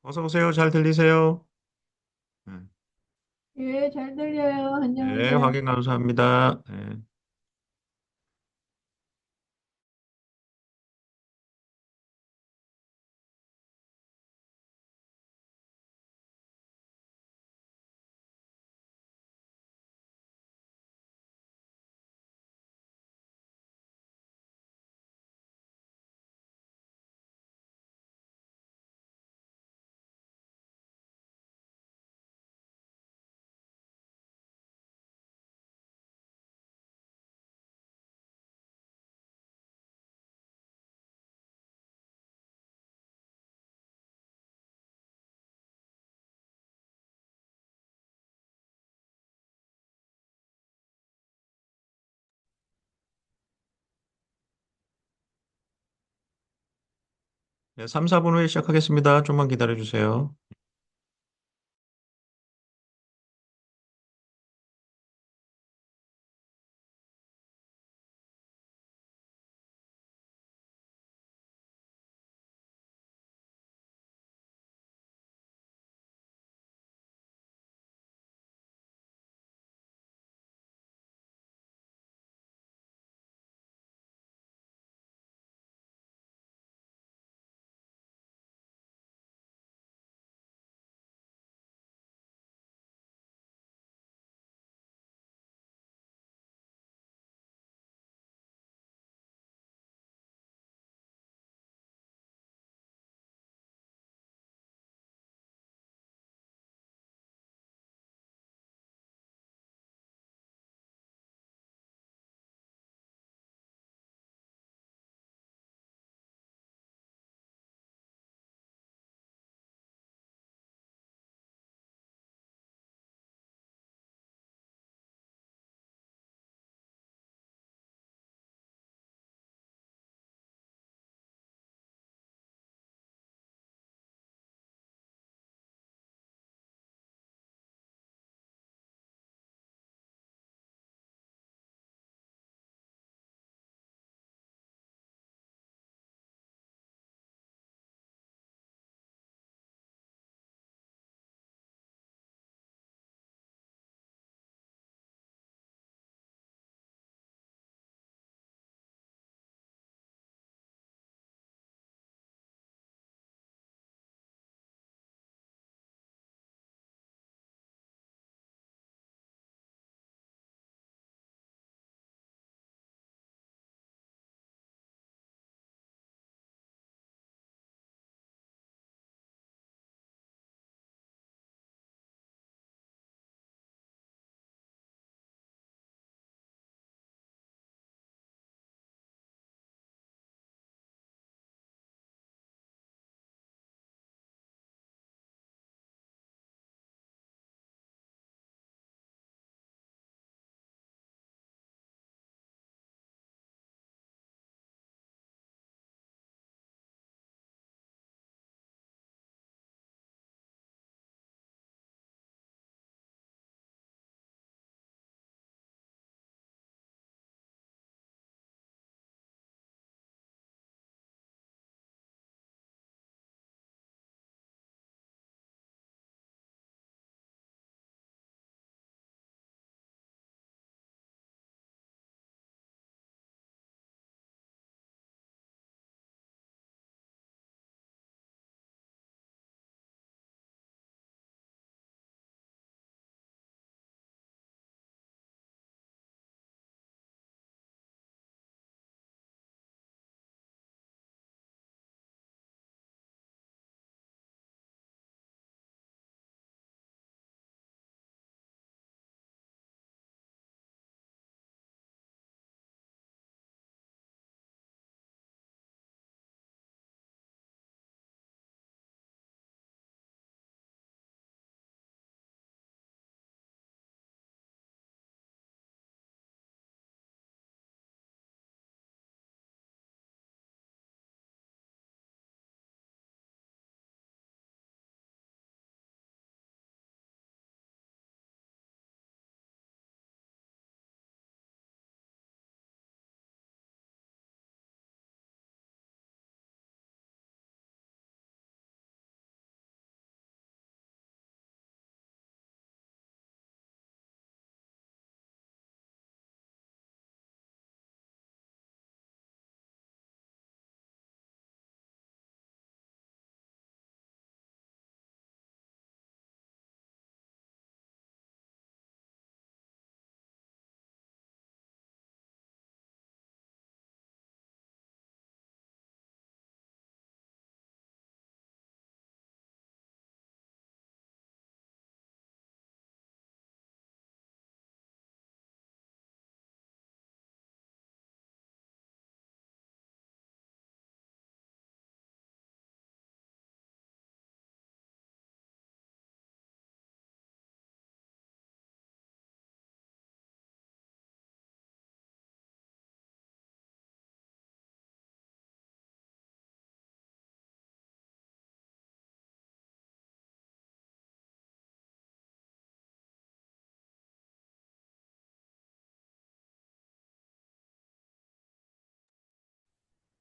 어서 오세요. 잘 들리세요? 네, 예, 잘 들려요. 네, 안녕하세요. 확인 감사합니다. 네. 네, 3, 4분 후에 시작하겠습니다. 좀만 기다려 주세요.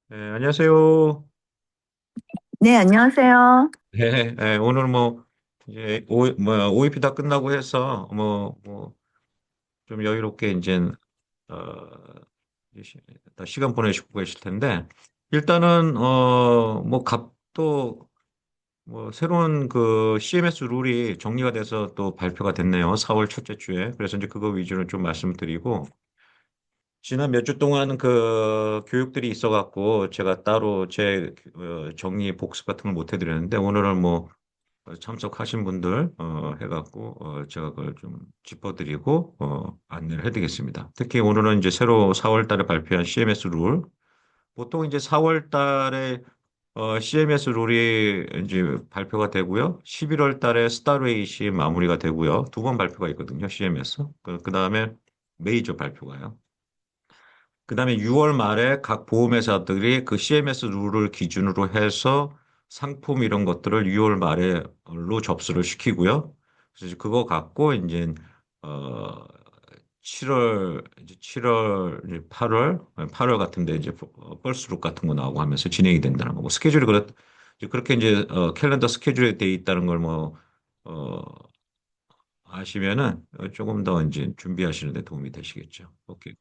네, 안녕하세요. 네, 안녕하세요. 네, 네, 오늘 뭐 이제 OEP 다 끝나고 해서 좀 여유롭게 이제 다 시간 보내시고 계실 텐데 일단은 뭐 갑도 뭐 새로운 그 CMS 룰이 정리가 돼서 또 발표가 됐네요. 4월 첫째 주에. 그래서 이제 그거 위주로 좀 말씀드리고 지난 몇 주 동안 그 교육들이 있어갖고 제가 따로 제 정리 복습 같은 걸 못 해드렸는데 오늘은 뭐 참석하신 분들 해갖고 제가 그걸 좀 짚어드리고 안내를 해드리겠습니다. 특히 오늘은 이제 새로 4월 달에 발표한 CMS 룰. 보통 이제 4월 달에 CMS 룰이 이제 발표가 되고요. 11월 달에 스타레이시 마무리가 되고요. 두 번 발표가 있거든요. CMS. 그다음에 메이저 발표가요. 그다음에 6월 말에 각 보험회사들이 그 CMS 룰을 기준으로 해서 상품 이런 것들을 6월 말에로 접수를 시키고요. 그래서 그거 갖고 이제 어 7월 이제 7월 이제 8월 같은데 이제 펄스룩 같은 거 나오고 하면서 진행이 된다는 거. 뭐 스케줄이 이제 그렇게 이제 캘린더 스케줄에 돼 있다는 걸 어, 아시면은 조금 더 이제 준비하시는 데 도움이 되시겠죠. 오케이.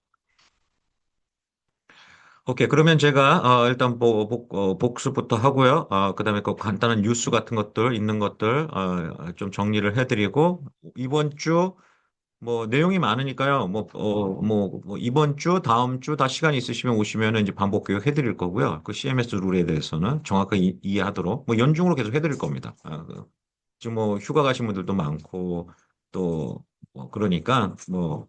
오케이. 그러면 제가 일단 복습부터 하고요. 그다음에 그 간단한 뉴스 같은 것들 있는 것들 좀 정리를 해드리고 이번 주 뭐 내용이 많으니까요. 뭐 이번 주, 다음 주 다 시간이 있으시면 오시면은 이제 반복 교육 해드릴 거고요. 그 CMS 룰에 대해서는 정확하게 이해하도록 뭐 연중으로 계속 해드릴 겁니다. 지금 뭐 휴가 가신 분들도 많고 또뭐 그러니까 뭐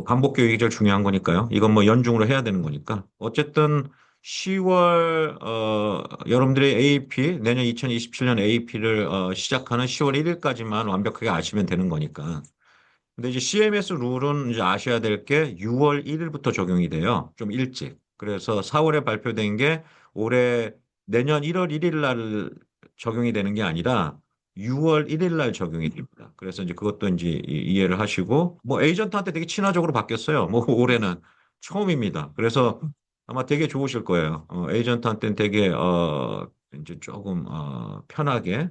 반복 교육이 제일 중요한 거니까요. 이건 뭐 연중으로 해야 되는 거니까. 어쨌든 10월 여러분들의 AP 내년 2027년 AP를 시작하는 10월 1일까지만 완벽하게 아시면 되는 거니까. 근데 이제 CMS 룰은 이제 아셔야 될 게 6월 1일부터 적용이 돼요. 좀 일찍. 그래서 4월에 발표된 게 올해 내년 1월 1일 날 적용이 되는 게 아니라 6월 1일 날 적용이 됩니다. 그래서 이제 그것도 이제 이해를 하시고 뭐 에이전트한테 되게 친화적으로 바뀌었어요. 뭐 올해는 처음입니다. 그래서 아마 되게 좋으실 거예요. 에이전트한테는 되게 이제 조금 편하게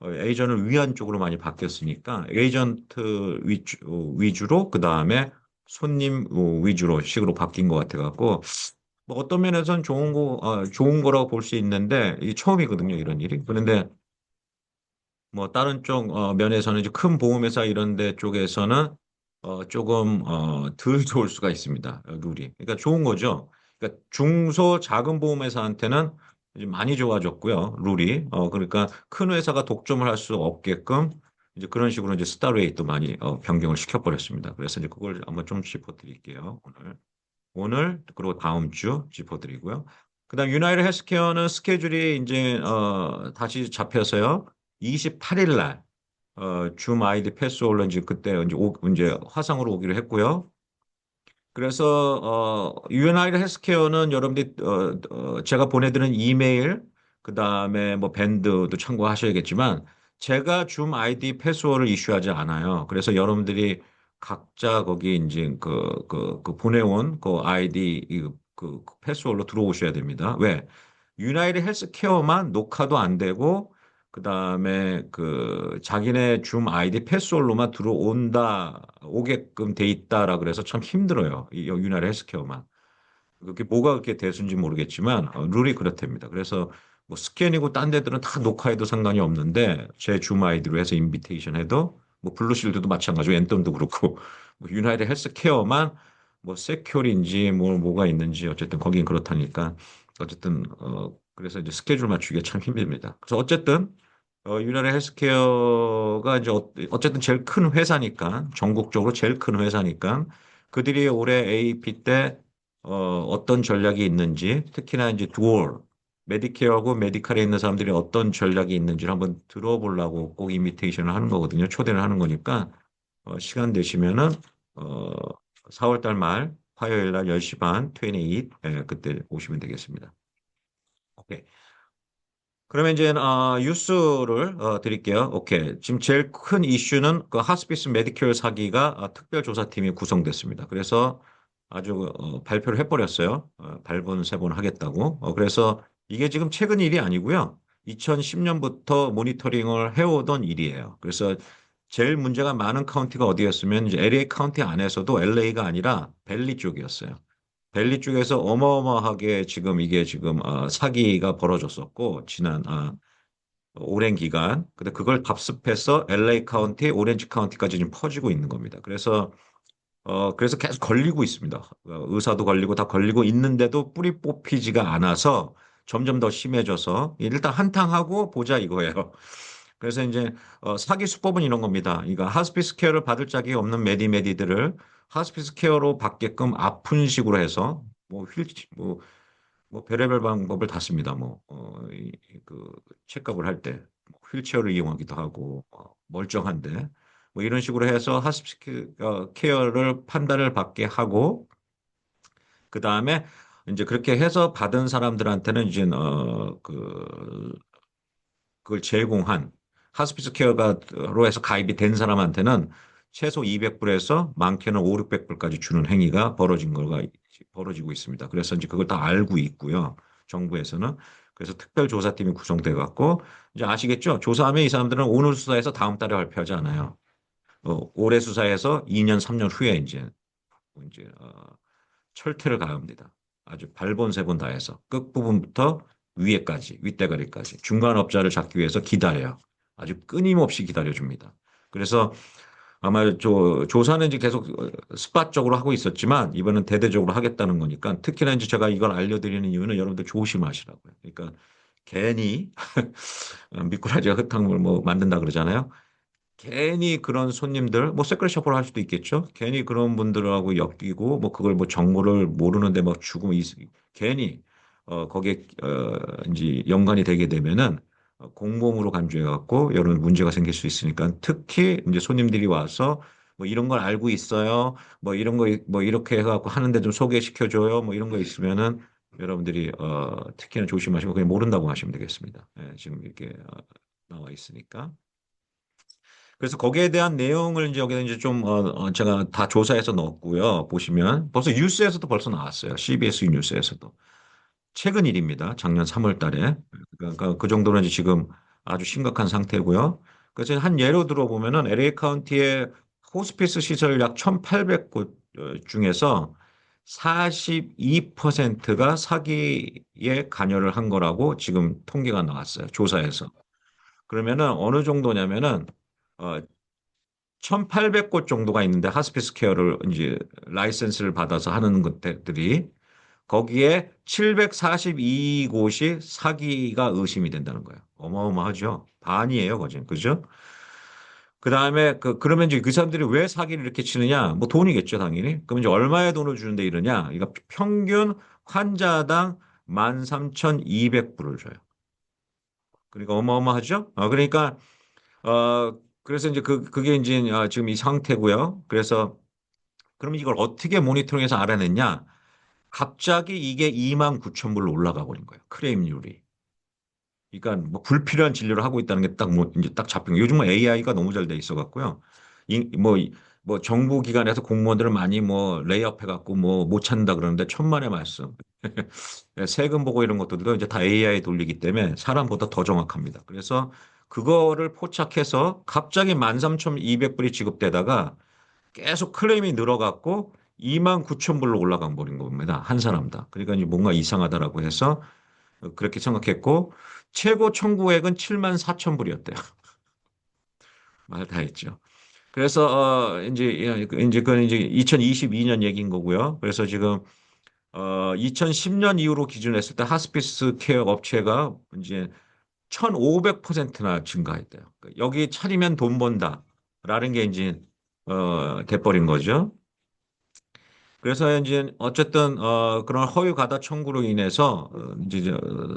에이전트를 위한 쪽으로 많이 바뀌었으니까 에이전트 위주로 그 다음에 손님 위주로 식으로 바뀐 것 같아갖고 뭐 어떤 면에서는 좋은 거라고 볼 수 있는데 이게 처음이거든요 이런 일이. 그런데 뭐 다른 쪽 면에서는 이제 큰 보험회사 이런 데 쪽에서는 조금 덜 좋을 수가 있습니다. 룰이. 그러니까 좋은 거죠. 그러니까 중소 작은 보험회사한테는 이제 많이 좋아졌고요. 룰이. 그러니까 큰 회사가 독점을 할 수 없게끔 이제 그런 식으로 이제 스타레이트 많이 변경을 시켜버렸습니다. 그래서 이제 그걸 한번 좀 짚어드릴게요. 오늘 그리고 다음 주 짚어드리고요. 그다음 유나이티드 헬스케어는 스케줄이 이제 다시 잡혀서요. 28일 날 줌 아이디 패스홀로 이제 그때 이제 화상으로 오기로 했고요. 그래서 유나이티드 헬스케어는 여러분들이 제가 보내드린 이메일 그다음에 뭐 밴드도 참고하셔야겠지만 제가 줌 아이디 패스워드를 이슈하지 않아요. 그래서 여러분들이 각자 거기 이제 그 보내온 그 아이디 그 패스워드로 들어오셔야 됩니다. 왜? 유나이티드 헬스케어만 녹화도 안 되고 그다음에 그 자기네 줌 아이디 패스워드로만 들어온다 오게끔 돼 있다라 그래서 참 힘들어요. 이 유나이티드 헬스케어만. 그게 뭐가 그렇게 대수인지 모르겠지만 룰이 그렇답니다. 그래서 뭐 스캔이고 딴 데들은 다 녹화해도 상관이 없는데 제 줌 아이디로 해서 인비테이션 해도 뭐 블루실드도 마찬가지고 앤덤도 그렇고 뭐 유나이티드 헬스케어만 뭐 세큐리인지 뭐가 있는지 어쨌든 거긴 그렇다니까 어쨌든 그래서 이제 스케줄 맞추기가 참 힘듭니다. 그래서 어쨌든 유나이티드 헬스케어가 이제 어쨌든 제일 큰 회사니까 전국적으로 제일 큰 회사니까 그들이 올해 AEP 때 어떤 전략이 있는지 특히나 이제 두얼 메디케어하고 메디칼에 있는 사람들이 어떤 전략이 있는지를 한번 들어보려고 꼭 이미테이션을 하는 거거든요. 초대를 하는 거니까 시간 되시면은 어, 4월 달 말 화요일 날 10시 반 28 그때 오시면 되겠습니다. 오케이. 그러면 이제 뉴스를 드릴게요. 오케이. 지금 제일 큰 이슈는 그 하스피스 메디케어 사기가 특별조사팀이 구성됐습니다. 그래서 아주 발표를 해버렸어요. 발본 세본 하겠다고. 그래서 이게 지금 최근 일이 아니고요. 2010년부터 모니터링을 해오던 일이에요. 그래서 제일 문제가 많은 카운티가 어디였으면 이제 LA 카운티 안에서도 LA가 아니라 벨리 쪽이었어요. 벨리 쪽에서 어마어마하게 지금 이게 지금 사기가 벌어졌었고 지난 오랜 기간. 근데 그걸 답습해서 LA 카운티, 오렌지 카운티까지 지금 퍼지고 있는 겁니다. 그래서 계속 걸리고 있습니다. 의사도 걸리고 다 걸리고 있는데도 뿌리 뽑히지가 않아서 점점 더 심해져서 일단 한탕하고 보자 이거예요. 그래서 이제 사기 수법은 이런 겁니다. 그러니까 하스피스 케어를 받을 자격이 없는 메디메디들을 하스피스 케어로 받게끔 아픈 식으로 해서 뭐 별의별 방법을 다 씁니다. 그 체크업을 할 때 휠체어를 이용하기도 하고 멀쩡한데 뭐 이런 식으로 해서 하스피스 케어를 판단을 받게 하고 그 다음에 이제 그렇게 해서 받은 사람들한테는 이제 그걸 제공한 하스피스 케어가로 해서 가입이 된 사람한테는 최소 200불에서 많게는 5, 600불까지 주는 행위가 벌어지고 있습니다. 그래서 이제 그걸 다 알고 있고요. 정부에서는. 그래서 특별조사팀이 구성돼 갖고 이제 아시겠죠? 조사하면 이 사람들은 오늘 수사해서 다음 달에 발표하지 않아요. 올해 수사해서 2년, 3년 후에 이제 철퇴를 가합니다. 아주 발본세본 다 해서 끝부분부터 위에까지, 윗대가리까지 중간 업자를 잡기 위해서 기다려요. 아주 끊임없이 기다려줍니다. 그래서 아마 조사는 이제 계속 스팟적으로 하고 있었지만 이번엔 대대적으로 하겠다는 거니까 특히나 이제 제가 이걸 알려드리는 이유는 여러분들 조심하시라고요. 그러니까 괜히 미꾸라지가 흙탕물 뭐 만든다 그러잖아요. 괜히 그런 손님들, 뭐 세컨 셔플을 할 수도 있겠죠. 괜히 그런 분들하고 엮이고, 뭐 그걸 뭐 정보를 모르는데 막 주고, 괜히, 거기에, 이제 연관이 되게 되면은 공범으로 간주해갖고 여러 문제가 생길 수 있으니까 특히 이제 손님들이 와서 뭐 이런 걸 알고 있어요. 뭐 이런 거, 뭐 이렇게 해갖고 하는데 좀 소개시켜줘요. 뭐 이런 거 있으면은 여러분들이, 특히나 조심하시고 그냥 모른다고 하시면 되겠습니다. 예, 지금 이렇게 나와 있으니까. 그래서 거기에 대한 내용을 이제 여기다 이제 좀 제가 다 조사해서 넣었고요. 보시면 벌써 뉴스에서도 벌써 나왔어요. CBS 뉴스에서도 최근 일입니다. 작년 3월 달에. 그러니까 그 정도는 이제 지금 아주 심각한 상태고요. 그래서 한 예로 들어보면은 LA 카운티의 호스피스 시설 약 1,800곳 중에서 42%가 사기에 관여를 한 거라고 지금 통계가 나왔어요. 조사에서. 그러면은 어느 정도냐면은 어, 1,800곳 정도가 있는데 하스피스 케어를 이제 라이센스를 받아서 하는 것들이 거기에 742곳이 사기가 의심이 된다는 거예요. 어마어마하죠. 반이에요, 거진. 그죠? 그다음에 그러면 이제 그 사람들이 왜 사기를 이렇게 치느냐? 뭐 돈이겠죠, 당연히. 그럼 이제 얼마의 돈을 주는데 이러냐? 이거 평균 환자당 13,200불을 줘요. 그러니까 어마어마하죠? 그러니까 그래서 이제 그게 이제 지금 이 상태고요. 그래서 그럼 이걸 어떻게 모니터링해서 알아냈냐? 갑자기 이게 2만 9천 불로 올라가 버린 거예요. 클레임률이. 그러니까 뭐 불필요한 진료를 하고 있다는 게 딱 뭐 이제 딱 잡힌 거예요. 요즘은 AI가 너무 잘 돼 있어 갖고요. 뭐 정부 기관에서 공무원들을 많이 뭐 레이업 해갖고 뭐 못 찾는다 그러는데 천만의 말씀. 세금 보고 이런 것들도 이제 다 AI 돌리기 때문에 사람보다 더 정확합니다. 그래서 그거를 포착해서 갑자기 13,200불이 지급되다가 계속 클레임이 늘어갔고 2만 9천 불로 올라가 버린 겁니다. 한 사람당. 그러니까 이제 뭔가 이상하다라고 해서 그렇게 생각했고 최고 청구액은 7만 4천 불이었대요. 말 다 했죠. 그래서 이제 그건 이제 2022년 얘기인 거고요. 그래서 지금 2010년 이후로 기준했을 때 하스피스 케어 업체가 이제 1,500%나 증가했대요. 여기 차리면 돈 번다라는 게 이제 돼버린 거죠. 그래서 이제 어쨌든 그런 허위 과다 청구로 인해서 이제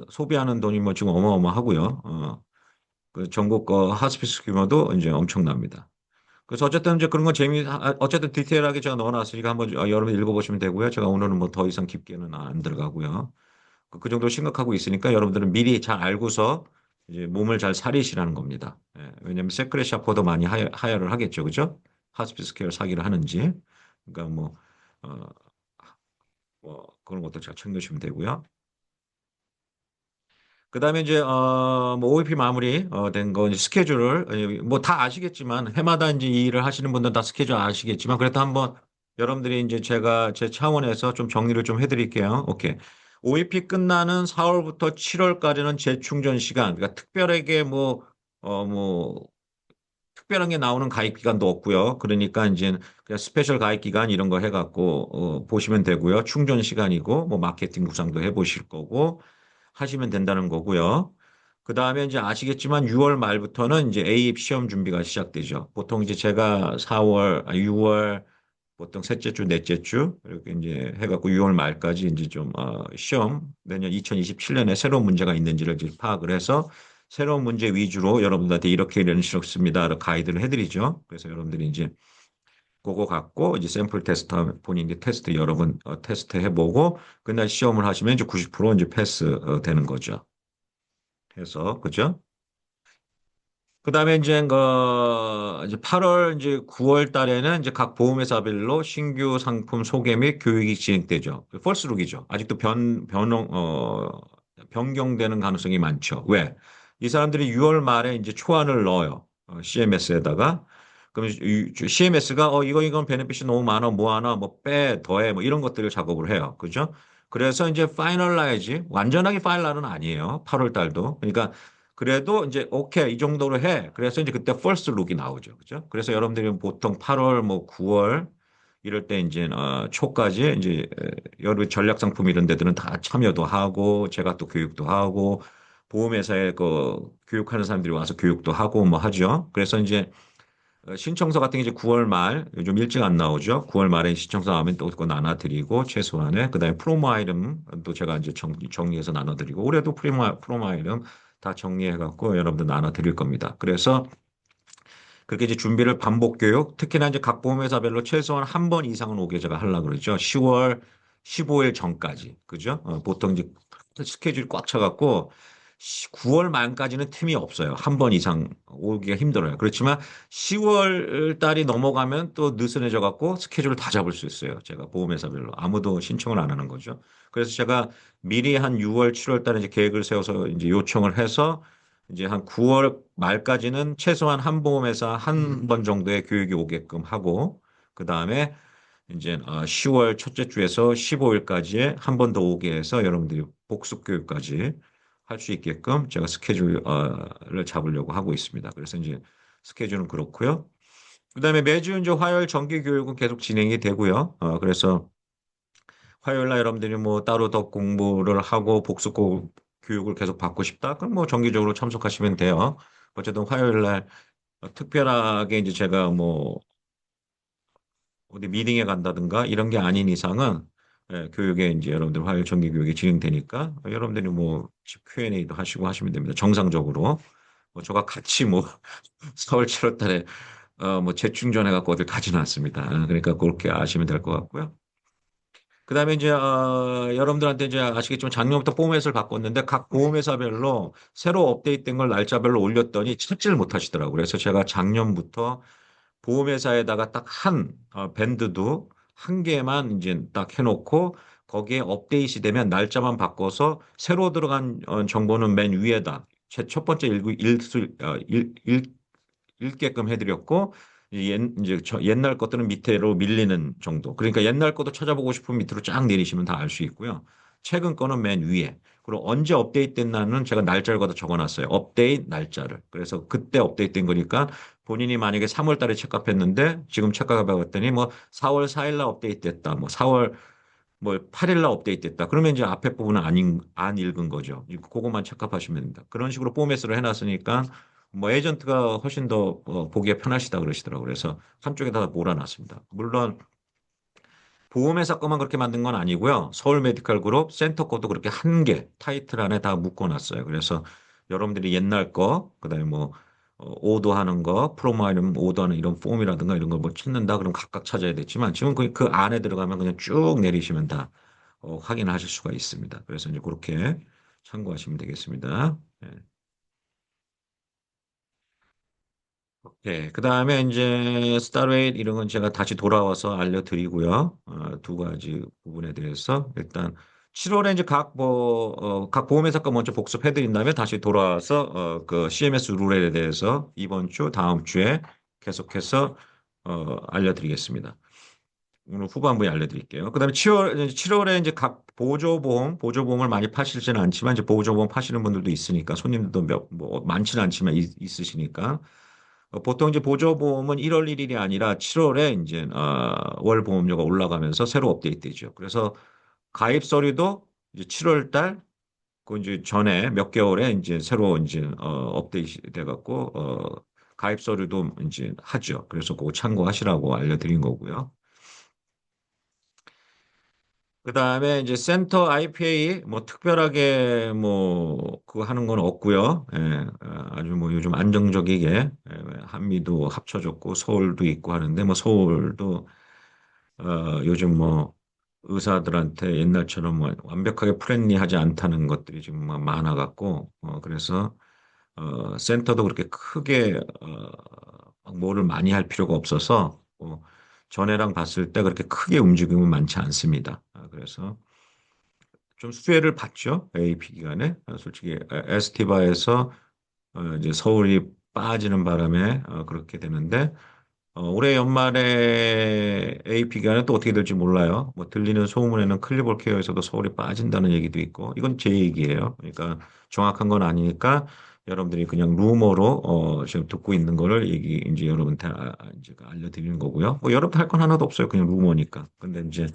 소비하는 돈이 뭐 지금 어마어마하고요. 그 전국 하스피스 규모도 이제 엄청납니다. 그래서 어쨌든 이제 그런 건 어쨌든 디테일하게 제가 넣어놨으니까 한번 여러분 읽어보시면 되고요. 제가 오늘은 뭐 더 이상 깊게는 안 들어가고요. 그 정도 심각하고 있으니까 여러분들은 미리 잘 알고서 이제 몸을 잘 사리시라는 겁니다. 예, 왜냐하면 세크레 샤퍼도 많이 하야를 하겠죠, 그죠? 하스피스 케어 사기를 하는지. 그러니까 뭐 어, 그런 것도 잘 챙겨주시면 되고요. 그다음에 이제 뭐 OEP 마무리 된 거 이제 스케줄을 뭐 다 아시겠지만 해마다 이제 이 일을 하시는 분들 다 스케줄 아시겠지만 그래도 한번 여러분들이 이제 제가 제 차원에서 좀 정리를 좀 해드릴게요. 오케이. OEP 끝나는 4월부터 7월까지는 재충전 시간. 그러니까 특별하게 뭐 특별한 게 나오는 가입 기간도 없고요. 그러니까 이제 그냥 스페셜 가입 기간 이런 거 해갖고 보시면 되고요. 충전 시간이고 뭐 마케팅 구상도 해보실 거고. 하시면 된다는 거고요. 그 다음에 이제 아시겠지만 6월 말부터는 이제 A입 시험 준비가 시작되죠. 보통 이제 제가 6월 보통 셋째 주, 넷째 주 이렇게 이제 해갖고 6월 말까지 이제 좀 시험 내년 2027년에 새로운 문제가 있는지를 이제 파악을 해서 새로운 문제 위주로 여러분들한테 이렇게 이렇습니다. 가이드를 해드리죠. 그래서 여러분들이 이제 그거 갖고 이제 샘플 테스트 하면 본인이 테스트 여러 번 테스트 해보고 그날 시험을 하시면 이제 90% 이제 패스 되는 거죠. 해서 그죠? 그다음에 이제 8월 이제 9월 달에는 이제 각 보험회사별로 신규 상품 소개 및 교육이 진행되죠. 펄스룩이죠. 아직도 변경되는 가능성이 많죠. 왜? 이 사람들이 6월 말에 이제 초안을 넣어요. CMS에다가. 그럼 CMS가 이건 베네핏이 너무 많아, 뭐 하나, 뭐 빼, 더해, 뭐 이런 것들을 작업을 해요. 그죠? 그래서 이제 파이널라이즈, 완전하게 파이널은 아니에요. 8월 달도. 그러니까 그래도 이제 오케이 이 정도로 해. 그래서 이제 그때 퍼스트 룩이 나오죠. 그죠? 그래서 여러분들이 보통 8월 뭐 9월 이럴 때 이제 초까지 이제 여러 전략 상품 이런 데들은 다 참여도 하고 제가 또 교육도 하고 보험회사에 그 교육하는 사람들이 와서 교육도 하고 뭐 하죠. 그래서 이제 신청서 같은 게 이제 9월 말 요즘 일찍 안 나오죠. 9월 말에 신청서 나오면 또 그거 나눠드리고 최소한에 그다음에 프로모 아이템도 제가 이제 정리해서 나눠드리고 올해도 프로모 아이템 다 정리해갖고 여러분들 나눠드릴 겁니다. 그래서 그렇게 이제 준비를 반복 교육, 특히나 이제 각 보험회사별로 최소한 한 번 이상은 오게 제가 하려고 그러죠. 10월 15일 전까지. 그죠? 보통 이제 스케줄이 꽉 차갖고 9월 말까지는 틈이 없어요. 한 번 이상 오기가 힘들어요. 그렇지만 10월 달이 넘어가면 또 느슨해져 갖고 스케줄을 다 잡을 수 있어요. 제가 보험회사별로. 아무도 신청을 안 하는 거죠. 그래서 제가 미리 한 6월, 7월 달에 이제 계획을 세워서 이제 요청을 해서 이제 한 9월 말까지는 최소한 한 보험회사 한 번 정도의 교육이 오게끔 하고, 그 다음에 이제 10월 첫째 주에서 15일까지에 한 번 더 오게 해서 여러분들이 복습 교육까지 할 수 있게끔 제가 스케줄을 잡으려고 하고 있습니다. 그래서 이제 스케줄은 그렇고요. 그 다음에 매주 이제 화요일 정기 교육은 계속 진행이 되고요. 그래서 화요일 날 여러분들이 뭐 따로 더 공부를 하고 교육을 계속 받고 싶다? 그럼 뭐 정기적으로 참석하시면 돼요. 어쨌든 화요일 날 특별하게 이제 제가 뭐 어디 미팅에 간다든가 이런 게 아닌 이상은 교육에 이제 여러분들 화요일 정기 교육이 진행되니까 여러분들이 뭐 Q&A도 하시고 하시면 됩니다. 정상적으로. 뭐 저가 같이 뭐 4월 7월 달에 뭐 재충전해 갖고 어딜 가지는 않습니다. 그러니까 그렇게 아시면 될 것 같고요. 그다음에 이제 여러분들한테 이제 아시겠지만 작년부터 보험회사를 바꿨는데 각 보험회사별로 새로 업데이트된 걸 날짜별로 올렸더니 찾지를 못하시더라고요. 그래서 제가 작년부터 보험회사에다가 딱 한 밴드도 한 개만 이제 딱 해놓고 거기에 업데이트 되면 날짜만 바꿔서 새로 들어간 정보는 맨 위에다 제 첫 번째 읽게끔 해드렸고 이제 옛날 것들은 밑으로 밀리는 정도. 그러니까 옛날 것도 찾아보고 싶으면 밑으로 쫙 내리시면 다 알 수 있고요. 최근 거는 맨 위에. 그리고 언제 업데이트 됐나는 제가 날짜를 갖다 적어놨어요. 업데이트 날짜를. 그래서 그때 업데이트 된 거니까 본인이 만약에 3월 달에 체크했는데 지금 체크해 봤더니 뭐 4월 4일 날 업데이트 됐다. 뭐 4월 뭐 8일 날 업데이트 됐다. 그러면 이제 앞에 부분은 안 읽은 거죠. 그것만 체크하시면 됩니다. 그런 식으로 포맷으로 해놨으니까 뭐 에이전트가 훨씬 더 보기에 편하시다 그러시더라고요. 그래서 한쪽에다 몰아놨습니다. 물론 보험회사 거만 그렇게 만든 건 아니고요. 서울 메디컬 그룹 센터 거도 그렇게 한 개 타이틀 안에 다 묶어놨어요. 그래서 여러분들이 옛날 거, 그다음에 뭐 오더하는 거, 프로마이름 오더하는 이런 폼이라든가 이런 거 뭐 찾는다 그럼 각각 찾아야 됐지만 지금 그 안에 들어가면 그냥 쭉 내리시면 다 확인하실 수가 있습니다. 그래서 이제 그렇게 참고하시면 되겠습니다. 네. 예, 그 다음에 이제 스타레이트 이런 건 제가 다시 돌아와서 알려드리고요. 두 가지 부분에 대해서 일단 7월에 이제 각 보험회사 거 먼저 복습해드린 다음에 다시 돌아와서 그 CMS 룰에 대해서 이번 주, 다음 주에 계속해서 알려드리겠습니다. 오늘 후반부에 알려드릴게요. 그다음에 7월에 이제 각 보조보험을 많이 파시지는 않지만 이제 보조보험 파시는 분들도 있으니까 손님들도 뭐 많지는 않지만 있으시니까 보통 이제 보조보험은 1월 1일이 아니라 7월에 이제 월 보험료가 올라가면서 새로 업데이트되죠. 그래서 가입 서류도 이제 7월 달 그 이제 전에 몇 개월에 이제 새로 이제 업데이트 돼 갖고 가입 서류도 이제 하죠. 그래서 그거 참고하시라고 알려드린 거고요. 그다음에 이제 센터 IPA 뭐 특별하게 뭐 그거 하는 건 없고요. 예, 아주 뭐 요즘 안정적이게 한미도 합쳐졌고 서울도 있고 하는데 뭐 서울도 요즘 뭐 의사들한테 옛날처럼 뭐 완벽하게 프렌리하지 않다는 것들이 지금 막 많아갖고 그래서 센터도 그렇게 크게 막 뭐를 많이 할 필요가 없어서 전에랑 봤을 때 그렇게 크게 움직임은 많지 않습니다. 그래서 좀 수혜를 봤죠. AP 기간에. 솔직히 에스티바에서 이제 서울이 빠지는 바람에 그렇게 되는데 올해 연말에 AP 기간에 또 어떻게 될지 몰라요. 뭐 들리는 소문에는 클리볼 케어에서도 서울이 빠진다는 얘기도 있고 이건 제 얘기예요. 그러니까 정확한 건 아니니까 여러분들이 그냥 루머로 지금 듣고 있는 거를 얘기 이제 여러분한테 이제 알려드리는 거고요. 뭐 여러분들 할 건 하나도 없어요. 그냥 루머니까. 근데 이제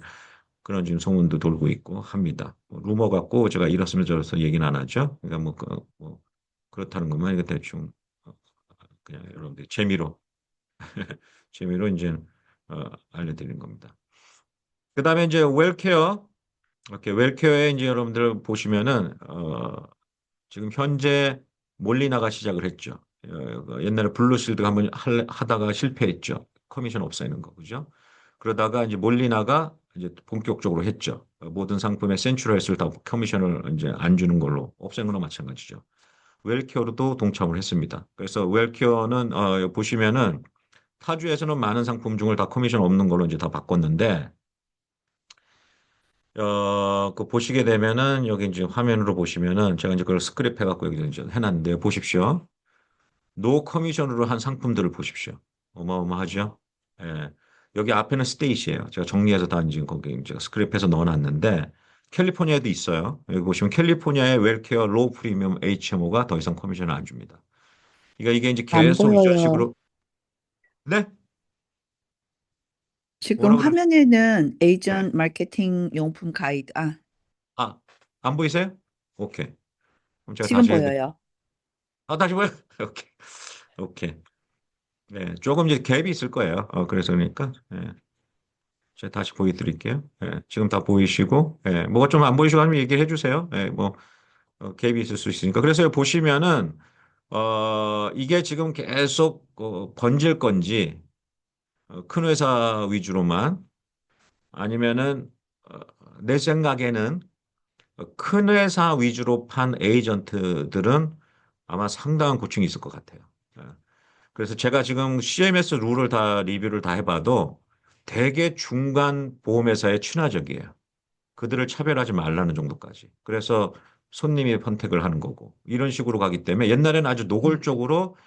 그런 지금 소문도 돌고 있고 합니다. 뭐 루머 갖고 제가 이렇으면 저래서 얘기는 안 하죠. 그러니까 뭐 그렇다는 것만 이거 대충 어, 그냥 여러분들 재미로 이제 알려드리는 겁니다. 그다음에 이제 웰케어 이렇게 웰케어에 이제 여러분들 보시면은 지금 현재 몰리나가 시작을 했죠. 옛날에 블루실드 한번 하다가 실패했죠. 커미션 없애는 거 그죠? 그러다가 이제 몰리나가 이제 본격적으로 했죠. 모든 상품에 센츄럴스를 다 커미션을 이제 안 주는 걸로 없애는 거나 마찬가지죠. 웰케어로도 동참을 했습니다. 그래서 웰케어는 보시면은 타주에서는 많은 상품 중을 다 커미션 없는 걸로 이제 다 바꿨는데 그 보시게 되면은 여기 이제 화면으로 보시면은 제가 이제 그걸 스크립 해갖고 여기 이제 해놨는데 보십시오. 노 커미션으로 한 상품들을 보십시오. 어마어마하죠? 예. 여기 앞에는 스테이시예요. 제가 정리해서 다 이제 거기 이제 스크립해서 넣어놨는데 캘리포니아에도 있어요. 여기 보시면 캘리포니아의 웰케어 로우 프리미엄 HMO가 더 이상 커미션을 안 줍니다. 그러니까 이게 이제 안 계속 이런 보여요. 식으로 네? 지금 뭐라 그래? 화면에는 네. 에이전 마케팅 용품 가이드, 아, 안 보이세요? 오케이. 그럼 제가 지금 다시 해드릴게요. 보여요. 다시 보여? 오케이. 오케이. 네, 조금 이제 갭이 있을 거예요. 그래서 그러니까, 예, 제가 다시 보여드릴게요. 예, 지금 다 보이시고, 예, 뭐가 좀 안 보이시고 하면 얘기해 주세요. 예, 뭐, 갭이 있을 수 있으니까. 그래서 보시면은, 이게 지금 계속, 번질 건지, 큰 회사 위주로만, 아니면은, 어, 내 생각에는 큰 회사 위주로 판 에이전트들은 아마 상당한 고충이 있을 것 같아요. 예. 그래서 제가 지금 CMS 룰을 다 리뷰를 다 해봐도 대개 중간 보험회사에 친화적이에요. 그들을 차별하지 말라는 정도까지. 그래서 손님이 선택을 하는 거고 이런 식으로 가기 때문에 옛날에는 아주 노골적으로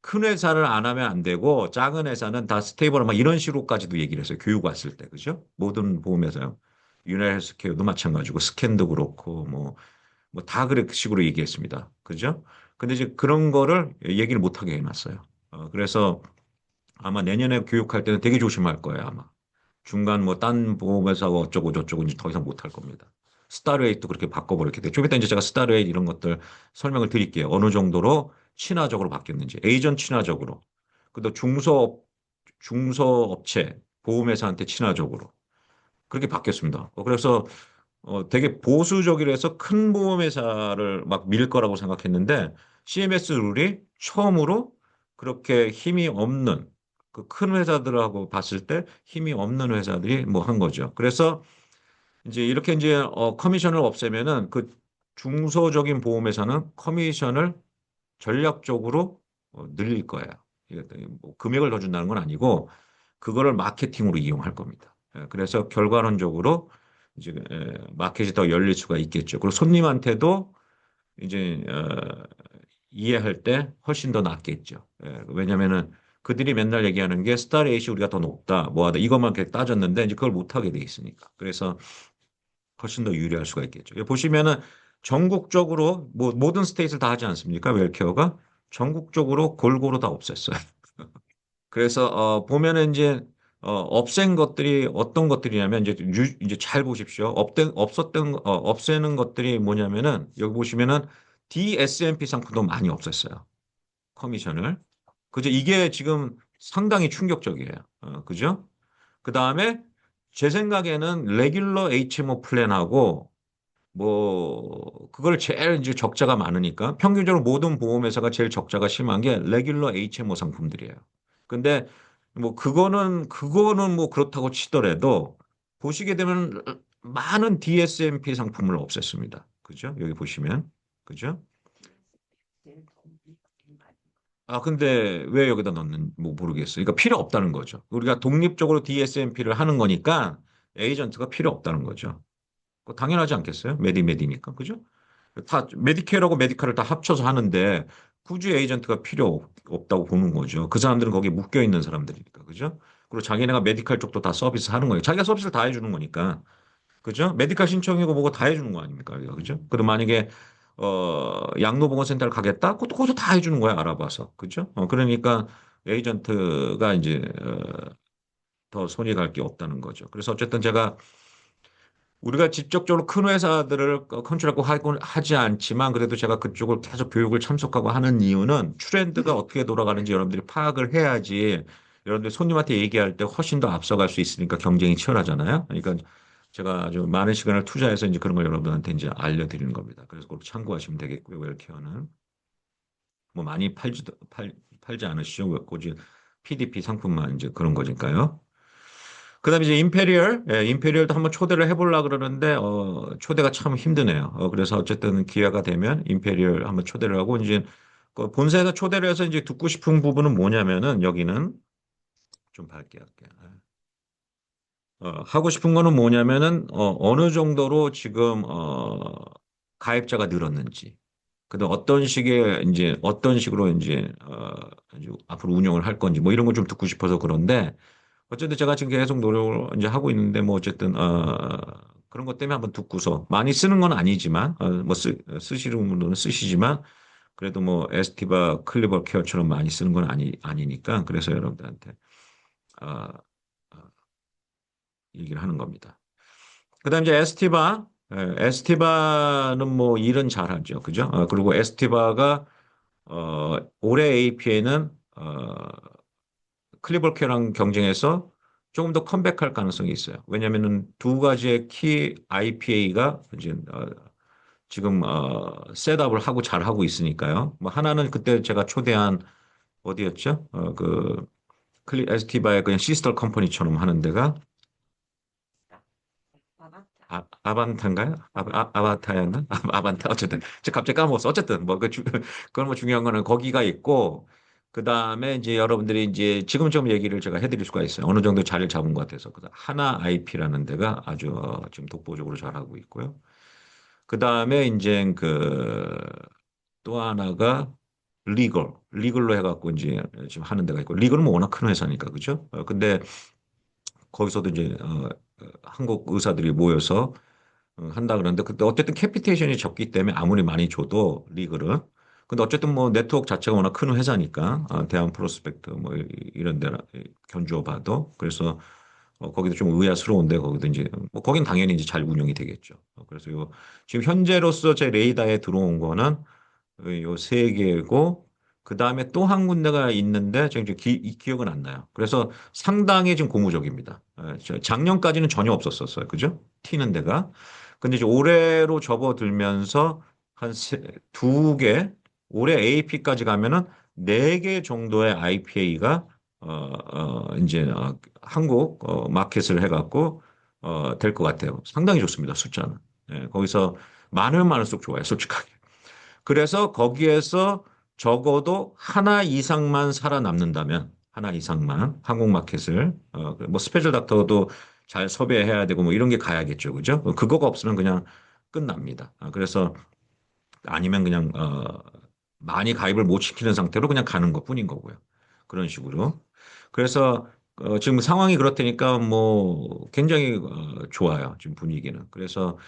큰 회사를 안 하면 안 되고 작은 회사는 다 스테이블 막 이런 식으로까지도 얘기를 했어요. 교육 왔을 때 그죠? 모든 보험회사요. 유나헬스케어도 마찬가지고 스캔도 그렇고 뭐 다 그런 식으로 얘기했습니다. 그죠? 근데 이제 그런 거를 얘기를 못하게 해놨어요. 그래서 아마 내년에 교육할 때는 되게 조심할 거예요, 아마. 중간 뭐 딴 보험회사가 어쩌고 저쩌고 이제 더 이상 못할 겁니다. 스타레이트도 그렇게 바꿔버렸기 때문에 좀 이따 이제 제가 스타레이트 이런 것들 설명을 드릴게요. 어느 정도로 친화적으로 바뀌었는지. 에이전 친화적으로. 그또 중소업체, 보험회사한테 친화적으로. 그렇게 바뀌었습니다. 그래서 되게 보수적이라 해서 큰 보험회사를 막 밀 거라고 생각했는데 CMS 룰이 처음으로 그렇게 힘이 없는 그 큰 회사들하고 봤을 때 힘이 없는 회사들이 뭐 한 거죠. 그래서 이제 이렇게 이제 커미션을 없애면은 그 중소적인 보험회사는 커미션을 전략적으로 늘릴 거예요. 이게 뭐 금액을 더 준다는 건 아니고 그거를 마케팅으로 이용할 겁니다. 그래서 결과론적으로 이제 마켓이 더 열릴 수가 있겠죠. 그리고 손님한테도 이제 이해할 때 훨씬 더 낫겠죠. 왜냐면은 그들이 맨날 얘기하는 게 스타 레이시 우리가 더 높다, 뭐하다 이것만 이렇게 따졌는데 이제 그걸 못 하게 돼 있으니까. 그래서 훨씬 더 유리할 수가 있겠죠. 여기 보시면은 전국적으로 뭐 모든 스테이트를 다 하지 않습니까? 웰케어가 전국적으로 골고루 다 없앴어요. 그래서 보면은 이제 없앤 것들이 어떤 것들이냐면 이제 잘 보십시오. 없애는 것들이 뭐냐면은 여기 보시면은 DSMP 상품도 많이 없앴어요. 커미션을. 그죠? 이게 지금 상당히 충격적이에요. 그죠? 그 다음에 제 생각에는 레귤러 HMO 플랜하고 뭐 그걸 제일 이제 적자가 많으니까 평균적으로 모든 보험회사가 제일 적자가 심한 게 레귤러 HMO 상품들이에요. 근데 뭐 그거는 뭐 그렇다고 치더라도 보시게 되면 많은 DSMP 상품을 없앴습니다. 그죠? 여기 보시면 그죠? 근데 왜 여기다 넣는, 뭐 모르겠어요. 그러니까 필요 없다는 거죠. 우리가 독립적으로 DSMP를 하는 거니까 에이전트가 필요 없다는 거죠. 그거 당연하지 않겠어요? 메디메디니까. 그죠? 다, 메디케어하고 메디칼을 다 합쳐서 하는데 굳이 에이전트가 필요 없다고 보는 거죠. 그 사람들은 거기에 묶여 있는 사람들이니까. 그죠? 그리고 자기네가 메디칼 쪽도 다 서비스 하는 거예요. 자기가 서비스를 다 해주는 거니까. 그죠? 메디칼 신청이고 뭐고 다 해주는 거 아닙니까? 우리가. 그죠? 그리고 만약에 양로보건센터를 가겠다? 그것도 거기서 다 해주는 거야, 알아봐서. 그죠? 그러니까 에이전트가 이제 더 손이 갈 게 없다는 거죠. 그래서 어쨌든 제가 우리가 직접적으로 큰 회사들을 컨트롤하고 하지 않지만 그래도 제가 그쪽을 계속 교육을 참석하고 하는 이유는 트렌드가 어떻게 돌아가는지 여러분들이 파악을 해야지 여러분들 손님한테 얘기할 때 훨씬 더 앞서갈 수 있으니까 경쟁이 치열하잖아요. 그러니까 제가 아주 많은 시간을 투자해서 이제 그런 걸 여러분한테 이제 알려드리는 겁니다. 그래서 꼭 참고하시면 되겠고요. 웰케어는 뭐 많이 팔지 않으시죠. 오직 PDP 상품만 이제 그런 거니까요. 그다음에 이제 임페리얼도 한번 초대를 해보려고 그러는데 초대가 참 힘드네요. 그래서 어쨌든 기회가 되면 임페리얼 한번 초대를 하고 이제 그 본사에서 초대를 해서 이제 듣고 싶은 부분은 뭐냐면은 여기는 좀 밝게 할게요. 하고 싶은 거는 뭐냐면은 어느 정도로 지금 가입자가 늘었는지, 그다음 어떤 식으로 이제 아주 앞으로 운영을 할 건지 뭐 이런 걸 좀 듣고 싶어서 그런데 어쨌든 제가 지금 계속 노력을 이제 하고 있는데 뭐 어쨌든 그런 것 때문에 한번 듣고서 많이 쓰는 건 아니지만 뭐 쓰시는 분들은 쓰시지만 그래도 뭐 에스티바 클리버 케어처럼 많이 쓰는 건 아니니까 그래서 여러분들한테 어, 어, 얘기를 하는 겁니다. 그다음 이제 에스티바는 뭐 일은 잘하죠, 그죠? 그리고 에스티바가 올해 APA는 클리버케랑 경쟁해서 조금 더 컴백할 가능성이 있어요. 왜냐하면은 두 가지의 키 IPA가 이제 지금 셋업을 하고 잘 하고 있으니까요. 뭐 하나는 그때 제가 초대한 어디였죠? 그 에스티바의 그냥 시스터 컴퍼니처럼 하는 데가 아반타인가요? 아바타였나? 아반타 어쨌든 제가 갑자기 까먹었어. 어쨌든 뭐 그건 뭐 중요한 거는 거기가 있고 그 다음에 이제 여러분들이 이제 지금처럼 얘기를 제가 해드릴 수가 있어요. 어느 정도 자리를 잡은 것 같아서 그래서 하나 IP라는 데가 아주 지금 독보적으로 잘하고 있고요. 그 다음에 이제 그 또 하나가 리걸로 해갖고 이제 지금 하는 데가 있고 리걸은 뭐 워낙 큰 회사니까 그죠? 근데 거기서도 이제 한국 의사들이 모여서 한다 그러는데 그때 어쨌든 캐피테이션이 적기 때문에 아무리 많이 줘도 리그는 근데 어쨌든 뭐 네트워크 자체가 워낙 큰 회사니까 대한 프로스펙트 뭐 이런 데나 견주어 봐도 그래서 거기도 좀 의아스러운데 거기도 이제 뭐 거긴 당연히 이제 잘 운영이 되겠죠. 그래서 지금 현재로서 제 레이더에 들어온 거는 요 세 개고 그 다음에 또 한 군데가 있는데 지금 이 기억은 안 나요. 그래서 상당히 지금 고무적입니다. 작년까지는 전혀 없었었어요. 그죠? 튀는 데가. 근데 이제 올해로 접어들면서 두 개, 올해 AP까지 가면은 네 개 정도의 IPA가 이제 한국 마켓을 해갖고 될 것 같아요. 상당히 좋습니다. 숫자는. 거기서 많으면 많을수록 좋아요. 솔직하게. 그래서 거기에서 적어도 하나 이상만 살아남는다면, 하나 이상만 항공마켓을, 뭐 스페셜 닥터도 잘 섭외해야 되고 뭐 이런 게 가야겠죠. 그죠? 그거가 없으면 그냥 끝납니다. 그래서 아니면 그냥, 많이 가입을 못 시키는 상태로 그냥 가는 것뿐인 거고요. 그런 식으로. 그래서 지금 상황이 그렇다니까 뭐 굉장히 좋아요. 지금 분위기는. 그래서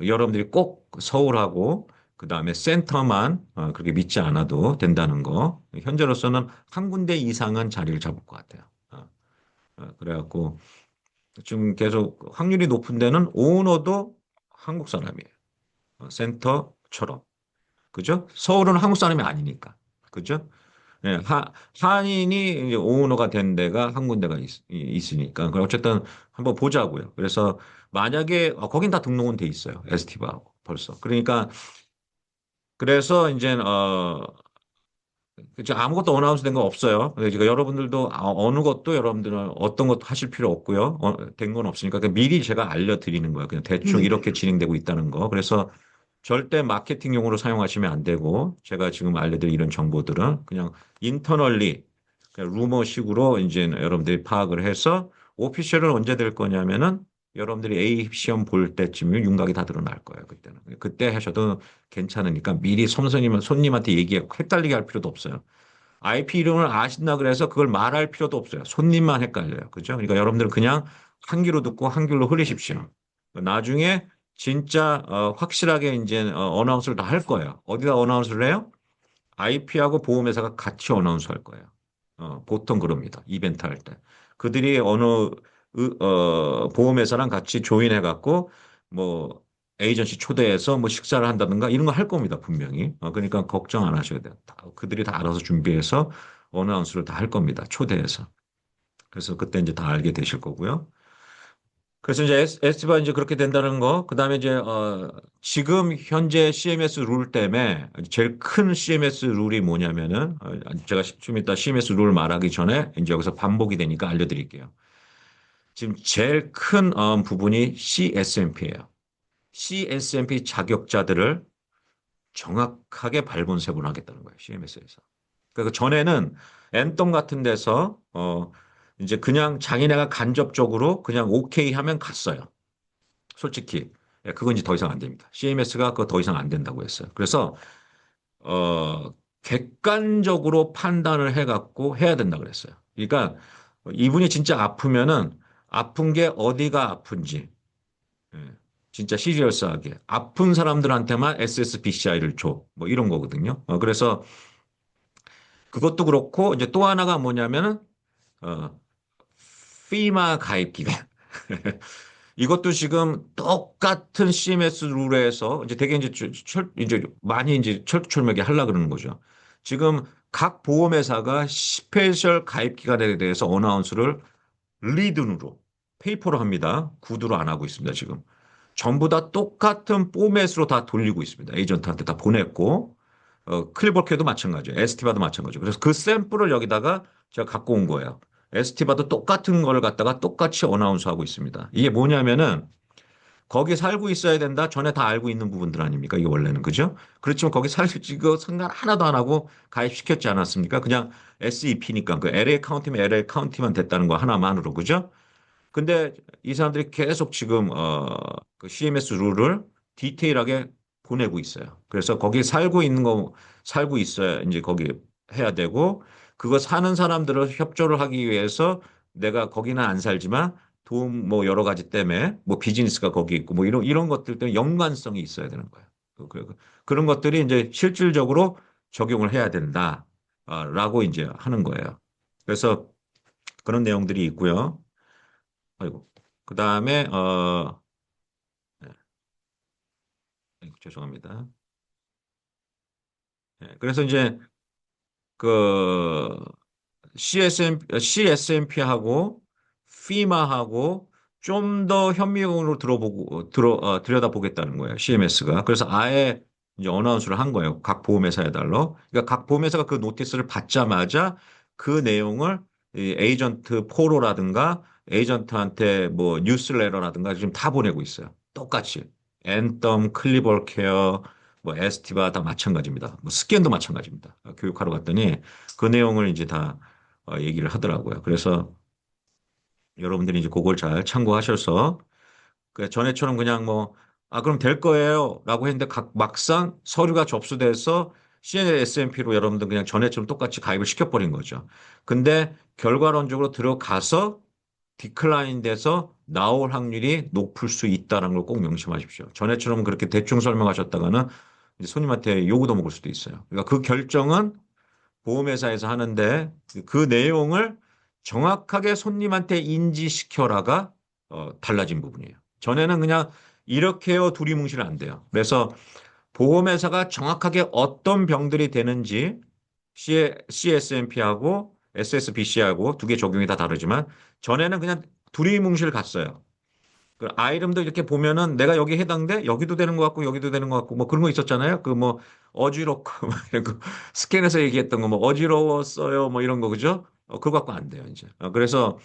여러분들이 꼭 서울하고 그다음에 센터만 그렇게 믿지 않아도 된다는 거. 현재로서는 한 군데 이상은 자리를 잡을 것 같아요. 그래갖고 지금 계속 확률이 높은 데는 오너도 한국 사람이에요. 센터처럼. 그죠? 서울은 한국 사람이 아니니까. 그죠? 예, 한인이 이제 오너가 된 데가 한 군데가 있으니까. 그럼 어쨌든 한번 보자고요. 그래서 만약에, 거긴 다 등록은 돼 있어요. 에스티브하고 벌써. 그러니까, 그래서 이제, 그죠? 아무것도 어나운스 된 거 없어요. 그러니까 여러분들도 어느 것도 여러분들은 어떤 것도 하실 필요 없고요. 된 건 없으니까 그냥 미리 제가 알려드리는 거예요. 그냥 대충 이렇게 진행되고 있다는 거. 그래서 절대 마케팅용으로 사용하시면 안 되고 제가 지금 알려드린 이런 정보들은 그냥 인터널리 그냥 루머식으로 이제 여러분들이 파악을 해서 오피셜은 언제 될 거냐면은 여러분들이 A 시험 볼 때쯤이면 윤곽이 다 드러날 거예요. 그때는. 그때 하셔도 괜찮으니까 미리 손님한테 얘기해 헷갈리게 할 필요도 없어요. IP 이름을 아신다 그래서 그걸 말할 필요도 없어요. 손님만 헷갈려요. 그죠? 그러니까 여러분들은 그냥 한 귀로 듣고 한 귀로 흐리십시오. 나중에 진짜 확실하게 이제 어나운스를 다 할 거예요. 어디다 어나운스를 해요? IP하고 보험회사가 같이 어나운스 할 거예요. 보통 그럽니다. 이벤트 할 때. 그들이 보험회사랑 같이 조인해갖고 뭐 에이전시 초대해서 뭐 식사를 한다든가 이런 거 할 겁니다. 분명히. 그러니까 걱정 안 하셔야 돼요. 그들이 다 알아서 준비해서 어나운스를 다 할 겁니다. 초대해서. 그래서 그때 이제 다 알게 되실 거고요. 그래서 이제 에스티바 이제 그렇게 된다는 거. 그다음에 이제 지금 현재 CMS 룰 때문에 제일 큰 CMS 룰이 뭐냐면은 제가 좀 이따 CMS 룰 말하기 전에 이제 여기서 반복이 되니까 알려드릴게요. 지금 제일 큰 부분이 CSMP예요. CSMP 자격자들을 정확하게 발본색으로 하겠다는 거예요. CMS에서. 그러니까 전에는 앤덤 같은 데서 이제 그냥 자기네가 간접적으로 그냥 오케이 하면 갔어요. 솔직히 그건 이제 더 이상 안 됩니다. CMS가 그거 더 이상 안 된다고 했어요. 그래서 객관적으로 판단을 해갖고 해야 된다 그랬어요. 그러니까 이분이 진짜 아프면은 아픈 게 어디가 아픈지 예, 진짜 시리어스하게 아픈 사람들한테만 SSBCI를 줘. 뭐 이런 거거든요. 그래서 그것도 그렇고 이제 또 하나가 뭐냐면은 어, 피마 가입 기간. 이것도 지금 똑같은 CMS 룰에서 이제 되게 이제 이제 많이 이제 철두철미하게 하려 그러는 거죠. 지금 각 보험회사가 스페셜 가입 기간에 대해서 어나운스를 리든으로 페이퍼로 합니다. 구두로 안 하고 있습니다. 지금 전부 다 똑같은 포맷으로 다 돌리고 있습니다. 에이전트한테 다 보냈고 클리버케도 마찬가지예요. 에스티바도 마찬가지예요. 그래서 그 샘플을 여기다가 제가 갖고 온 거예요. 에스티바도 똑같은 걸 갖다가 똑같이 어나운스 하고 있습니다. 이게 뭐냐면은 거기 살고 있어야 된다. 전에 다 알고 있는 부분들 아닙니까? 이게 원래는 그죠? 그렇지만 거기 살고 상관 하나도 안 하고 가입시켰지 않았습니까? 그냥 SEP니까 그 LA 카운티면 LA 카운티만 됐다는 거 하나만으로 그죠? 근데 이 사람들이 계속 지금 그 CMS 룰을 디테일하게 보내고 있어요. 그래서 거기 살고 있어야 이제 거기 해야 되고 그거 사는 사람들을 협조를 하기 위해서 내가 거기는 안 살지만 도움 뭐 여러 가지 때문에 뭐 비즈니스가 거기 있고 뭐 이런 것들 때문에 연관성이 있어야 되는 거예요. 그런 것들이 이제 실질적으로 적용을 해야 된다라고 이제 하는 거예요. 그래서 그런 내용들이 있고요. 아이고. 그 다음에, 네, 아이고, 죄송합니다. 네, 그래서 이제 그 CSMP하고 피마하고 좀 더 현미경으로 들여다보겠다는 거예요. CMS가. 그래서 아예 이제 어나운스를 한 거예요. 각 보험회사에 달러. 그러니까 각 보험회사가 그 노티스를 받자마자 그 내용을 이 에이전트 포로라든가 에이전트한테 뭐 뉴스레터라든가 지금 다 보내고 있어요. 똑같이. 앤덤, 클리버 케어, 뭐 에스티바 다 마찬가지입니다. 뭐 스캔도 마찬가지입니다. 교육하러 갔더니 그 내용을 이제 다 얘기를 하더라고요. 그래서 여러분들이 이제 그걸 잘 참고하셔서 그 전에처럼 그냥 뭐, 아, 그럼 될 거예요. 라고 했는데 막상 서류가 접수돼서 CNSMP로 여러분들 그냥 전에처럼 똑같이 가입을 시켜버린 거죠. 근데 결과론적으로 들어가서 디클라인 돼서 나올 확률이 높을 수 있다는 걸 꼭 명심하십시오. 전에처럼 그렇게 대충 설명하셨다가는 이제 손님한테 요구도 먹을 수도 있어요. 그러니까 그 결정은 보험회사에서 하는데 그 내용을 정확하게 손님한테 인지시켜라가 달라진 부분이에요. 전에는 그냥 이렇게요 두리뭉실 안 돼요. 그래서 보험회사가 정확하게 어떤 병들이 되는지 CSMP하고 SSBC하고 두 개 적용이 다 다르지만 전에는 그냥 두리뭉실 갔어요. 그 아이름도 이렇게 보면은 내가 여기 해당돼? 여기도 되는 것 같고 여기도 되는 것 같고 뭐 그런 거 있었잖아요. 그 뭐 어지럽고 막 이런 거 스캔에서 얘기했던 거 뭐 어지러웠어요 뭐 이런 거 그죠? 그거 갖고 안 돼요 이제. 그래서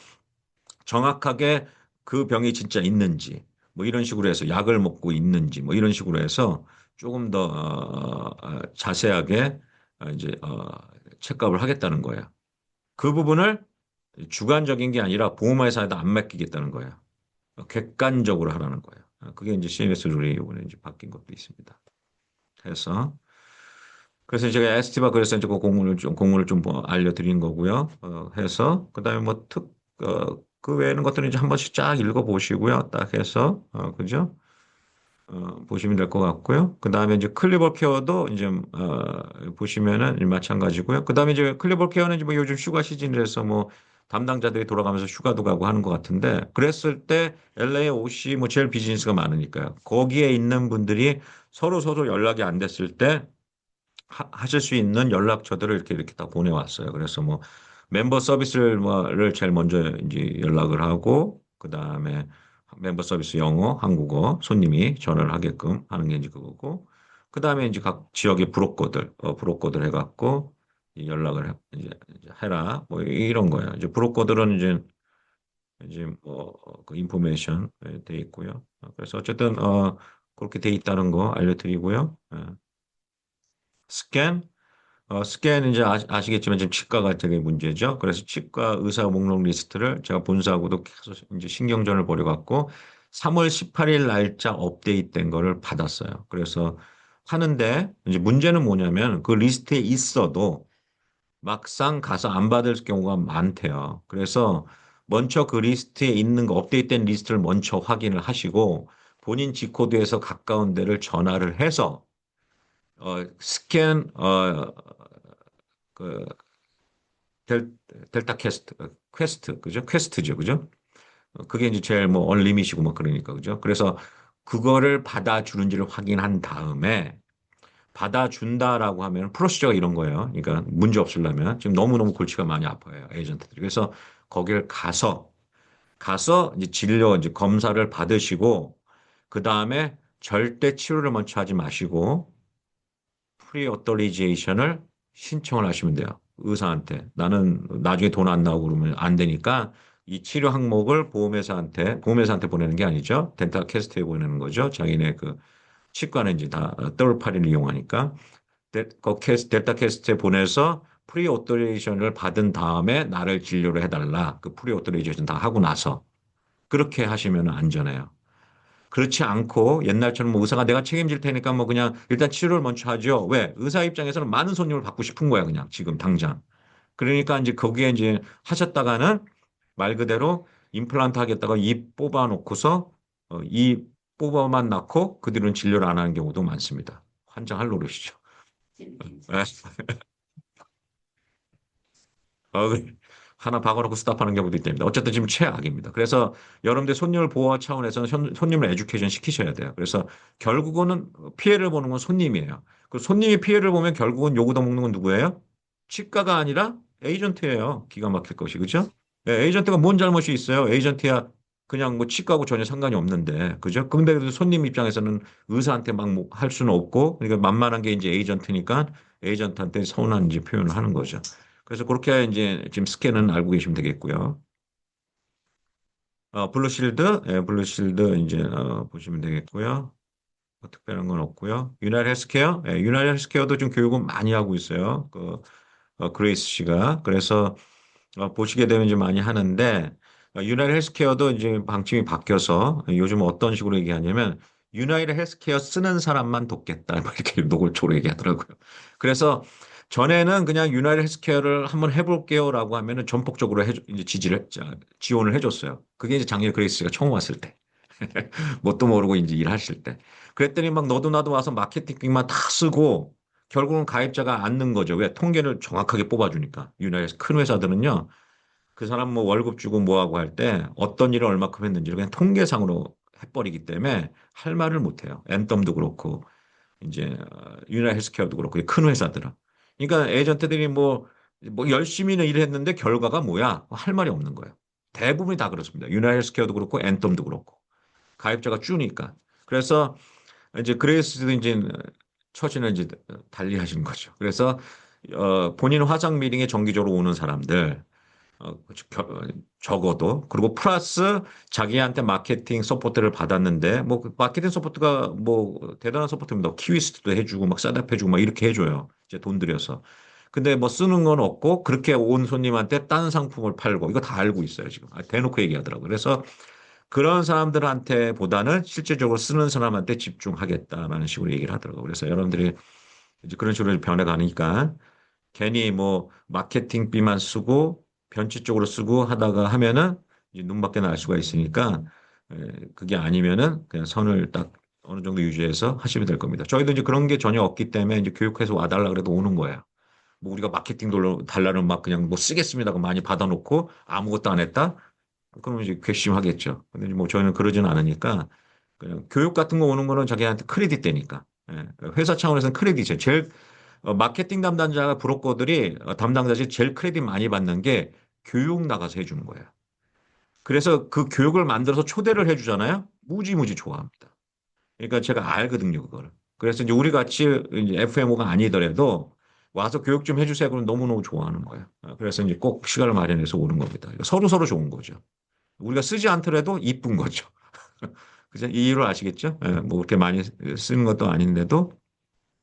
정확하게 그 병이 진짜 있는지 뭐 이런 식으로 해서 약을 먹고 있는지 뭐 이런 식으로 해서 조금 더 자세하게 이제 체크업을 하겠다는 거예요. 그 부분을 주관적인 게 아니라 보험회사에다 안 맡기겠다는 거예요. 객관적으로 하라는 거예요. 그게 이제 CMS 룰이 이번에 이제 바뀐 것도 있습니다. 해서 그래서 제가 에스티바 그래서 이제 그 공문을 좀 뭐 알려드린 거고요. 해서 그다음에 뭐 그 외에는 것들은 이제 한 번씩 쫙 읽어보시고요. 딱 해서 그죠? 보시면 될 것 같고요. 그 다음에 이제 클리버 케어도 이제 보시면은 마찬가지고요. 그 다음에 이제 클리버 케어는 이제 뭐 요즘 휴가 시즌이라서 뭐 담당자들이 돌아가면서 휴가도 가고 하는 것 같은데 그랬을 때 LA OC 뭐 제일 비즈니스가 많으니까요. 거기에 있는 분들이 서로 연락이 안 됐을 때 하실 수 있는 연락처들을 이렇게 다 보내왔어요. 그래서 뭐 멤버 서비스를 뭐를 제일 먼저 이제 연락을 하고 그 다음에 멤버 서비스 영어, 한국어 손님이 전화를 하게끔 하는 게 이제 그거고 그 다음에 이제 각 지역의 브로커들 해갖고 이 연락을 이제 해라 뭐 이런 거예요. 이제 브로커들은 이제 뭐그 인포메이션 돼 있고요. 그래서 어쨌든 그렇게 돼 있다는 거 알려드리고요. 스캔 스캔 이제 아시겠지만 지금 치과가 되게 문제죠. 그래서 치과 의사 목록 리스트를 제가 본사하고도 계속 이제 신경전을 벌여갖고 3월 18일 날짜 업데이트된 거를 받았어요. 그래서 하는데 이제 문제는 뭐냐면 그 리스트에 있어도 막상 가서 안 받을 경우가 많대요. 그래서 먼저 그 리스트에 있는 거 업데이트된 리스트를 먼저 확인을 하시고 본인 G코드에서 가까운 데를 전화를 해서 스캔 그 델타 퀘스트 그죠? 퀘스트죠, 그죠? 그게 이제 제일 뭐 얼리밋이고 뭐 그러니까 그죠? 그래서 그거를 받아주는지를 확인한 다음에 받아준다라고 하면 프로시저가 이런 거예요. 그러니까 문제 없으려면 지금 너무너무 골치가 많이 아파요, 에이전트들이. 그래서 거기를 가서 이제 진료 이제 검사를 받으시고 그 다음에 절대 치료를 먼저 하지 마시고 프리 오토리제이션을 신청을 하시면 돼요. 의사한테. 나는 나중에 돈 안 나오고 그러면 안 되니까 이 치료 항목을 보험회사한테 보내는 게 아니죠. 덴탈 캐스트에 보내는 거죠. 자기네 그 치과는 이제 다 third party를 이용하니까. 델타 캐스트에 보내서 프리 오토리제이션을 받은 다음에 나를 진료를 해달라. 그 프리 오토리제이션 다 하고 나서. 그렇게 하시면 안전해요. 그렇지 않고 옛날처럼 뭐 의사가 내가 책임질 테니까 뭐 그냥 일단 치료를 먼저 하죠. 왜? 의사 입장에서는 많은 손님을 받고 싶은 거야, 그냥 지금 당장. 그러니까 이제 거기에 이제 하셨다가는 말 그대로 임플란트 하겠다가 입 뽑아 놓고서 이 뽑아만 낳고 그 뒤로는 진료를 안 하는 경우도 많습니다. 환장할 노릇이죠. 그 하나 박아놓고 스탑하는 경우도 있답니다. 어쨌든 지금 최악입니다. 그래서 여러분들 손님을 보호 차원에서는 손님을 에듀케이션 시키셔야 돼요. 그래서 결국은 피해를 보는 건 손님이에요. 그 손님이 피해를 보면 결국은 요구 더 먹는 건 누구예요? 치과가 아니라 에이전트예요. 기가 막힐 것이 그죠? 네, 에이전트가 뭔 잘못이 있어요? 에이전트야 그냥 뭐 치과하고 전혀 상관이 없는데 그죠? 근데 그래도 손님 입장에서는 의사한테 막 할 수는 없고 그러니까 만만한 게 이제 에이전트니까 에이전트한테 서운한 이제 표현을 하는 거죠. 그래서 그렇게 이제 지금 스캔은 알고 계시면 되겠고요. 블루실드, 예, 블루실드 이제 보시면 되겠고요. 뭐 특별한 건 없고요. 유나이티드 헬스케어, 유나이티드 헬스케어도 좀 교육은 많이 하고 있어요. 그레이스 씨가. 그래서 보시게 되면 좀 많이 하는데 유나이티드 헬스케어도 이제 방침이 바뀌어서 요즘 어떤 식으로 얘기하냐면 유나이티드 헬스케어 쓰는 사람만 돕겠다 뭐 이렇게 노골적으로 얘기하더라고요. 그래서 전에는 그냥 유나이티드 헬스케어를 한번 해볼게요라고 하면은 전폭적으로 이제 지원을 해줬어요. 그게 이제 작년 그레이스 씨가 처음 왔을 때. 뭣도 모르고 이제 일하실 때. 그랬더니 막 너도 나도 와서 마케팅만 다 쓰고 결국은 가입자가 앉는 거죠. 왜? 통계를 정확하게 뽑아주니까. 유나이티드 큰 회사들은요. 그 사람 뭐 월급 주고 뭐 하고 할 때 어떤 일을 얼마큼 했는지를 그냥 통계상으로 해버리기 때문에 할 말을 못 해요. 앤덤도 그렇고 이제 유나이티드 헬스케어도 그렇고 이 큰 회사들은. 그러니까 에이전트들이 뭐 열심히는 일했는데 결과가 뭐야? 할 말이 없는 거예요. 대부분이 다 그렇습니다. 유나이티드 헬스케어도 그렇고 앤덤도 그렇고. 가입자가 주니까. 그래서 이제 그레이스도 이제 처신을 이제 달리 하신 거죠. 그래서 본인 화상 미팅에 정기적으로 오는 사람들 적어도 그리고 플러스 자기한테 마케팅 서포트를 받았는데 뭐그 마케팅 서포트가 뭐 대단한 서포트입니다. 키위스트도 해주고 막 셋업 해주고 막 이렇게 해줘요. 이제 돈 들여서. 근데 뭐 쓰는 건 없고 그렇게 온 손님한테 딴 상품을 팔고 이거 다 알고 있어요 지금. 대놓고 얘기하더라고요. 그래서 그런 사람들한테 보다는 실제적으로 쓰는 사람한테 집중하겠다라는 식으로 얘기를 하더라고요. 그래서 여러분들이 이제 그런 식으로 변해가니까 괜히 뭐 마케팅비만 쓰고 변치 쪽으로 쓰고 하다가 하면은 이제 눈밖에 날 수가 있으니까 그게 아니면은 그냥 선을 딱 어느 정도 유지해서 하시면 될 겁니다. 저희도 이제 그런 게 전혀 없기 때문에 이제 교육해서 와달라 그래도 오는 거예요. 뭐 우리가 마케팅 달라는 막 그냥 뭐 쓰겠습니다. 고 많이 받아놓고 아무것도 안 했다? 그러면 이제 괘씸하겠죠. 근데 뭐 저희는 그러지는 않으니까 그냥 교육 같은 거 오는 거는 자기한테 크레딧 되니까. 예. 회사 차원에서는 크레딧이에요. 제일 마케팅 담당자가 브로커들이 담당자들이 제일 크레딧 많이 받는 게 교육 나가서 해주는 거예요. 그래서 그 교육을 만들어서 초대를 해주잖아요. 무지무지 좋아합니다. 그러니까 제가 알거든요, 그거를. 그래서 이제 우리 같이 이제 FMO가 아니더라도 와서 교육 좀 해주세요. 그럼 너무너무 좋아하는 거예요. 그래서 이제 꼭 시간을 마련해서 오는 겁니다. 서로 서로 좋은 거죠. 우리가 쓰지 않더라도 이쁜 거죠. 그죠? 이 이유를 아시겠죠? 예, 뭐 그렇게 많이 쓰는 것도 아닌데도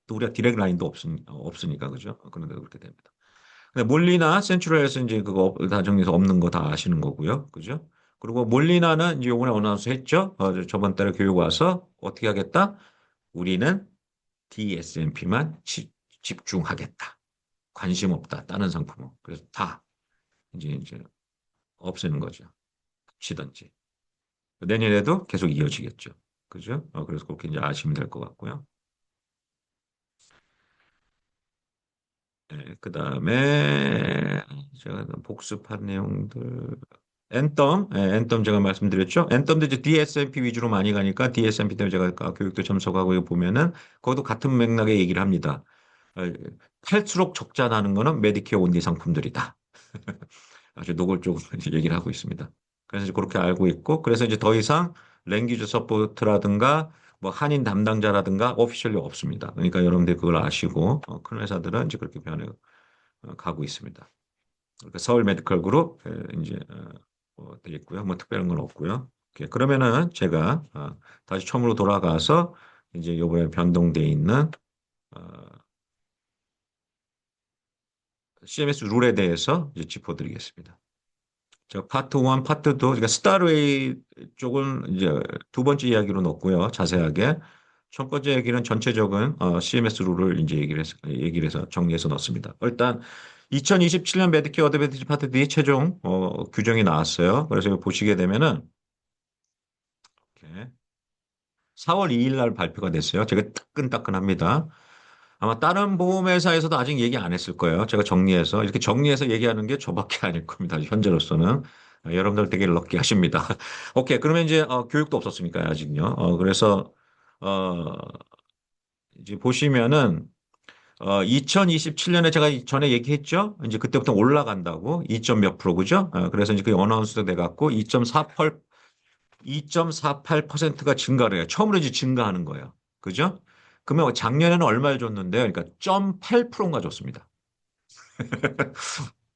또 우리가 디렉 라인도 없으니까 그죠? 그런데 그렇게 됩니다. 근데 몰리나 센츄럴에서 이제 그거 다 정리해서 없는 거 다 아시는 거고요. 그죠? 그리고 몰리나는 이제 요번에 어나운스 했죠? 저번 달에 교육 와서 어떻게 하겠다? 우리는 DSMP만 집중하겠다. 관심 없다. 다른 상품은. 그래서 다 이제 없애는 거죠. 치든지. 내년에도 계속 이어지겠죠. 그죠? 그래서 그렇게 이제 아시면 될 것 같고요. 그 다음에 제가 복습한 내용들. 앤덤 제가 말씀드렸죠. 앤덤도 이제 DSMP 위주로 많이 가니까 DSMP 때문에 제가 아까 교육도 참석하고 이거 보면은 거기도 같은 맥락의 얘기를 합니다. 어, 탈수록 적자 나는 거는 메디케어 온리 상품들이다. 아주 노골적으로 이제 얘기를 하고 있습니다. 그래서 이제 그렇게 알고 있고, 그래서 이제 더 이상 랭귀지 서포트라든가 뭐 한인 담당자라든가 오피셜리 없습니다. 그러니까 여러분들이 그걸 아시고 큰 회사들은 이제 그렇게 변해 가고 있습니다. 그러니까 서울 메디컬 그룹 이제 뭐 되겠고요. 뭐 특별한 건 없고요. 오케이. 그러면은 제가 다시 처음으로 돌아가서 이제 이번에 변동돼 있는 어, CMS 룰에 대해서 이제 짚어드리겠습니다. 저 파트 1, 파트 2, 그러니까 스타르웨이 쪽은 이제 두 번째 이야기로 넣었고요. 자세하게. 첫 번째 얘기는 전체적인 CMS 룰을 이제 얘기를 해서 정리해서 넣었습니다. 일단 2027년 메디케어 어드밴티지 파트 D 최종 규정이 나왔어요. 그래서 이거 보시게 되면은 이렇게 4월 2일 날 발표가 됐어요. 제가 따끈따끈합니다. 아마 다른 보험회사에서도 아직 얘기 안 했을 거예요. 제가 정리해서 이렇게 정리해서 얘기하는 게 저밖에 아닐 겁니다. 현재로서는. 여러분들 되게 럭키 하십니다. 오케이. 그러면 이제 교육도 없었으니까 아직요. 그래서 어, 이제 보시면은 2027년에 제가 전에 얘기했죠. 이제 그때부터 올라간다고 2점 몇 프로 그죠? 그래서 이제 그 어나운스도 돼갖고 2.48%가 증가를 해요. 처음으로 이제 증가하는 거예요. 그죠? 그러면 작년에는 얼마를 줬는데요? 그러니까 0.8%인가 줬습니다.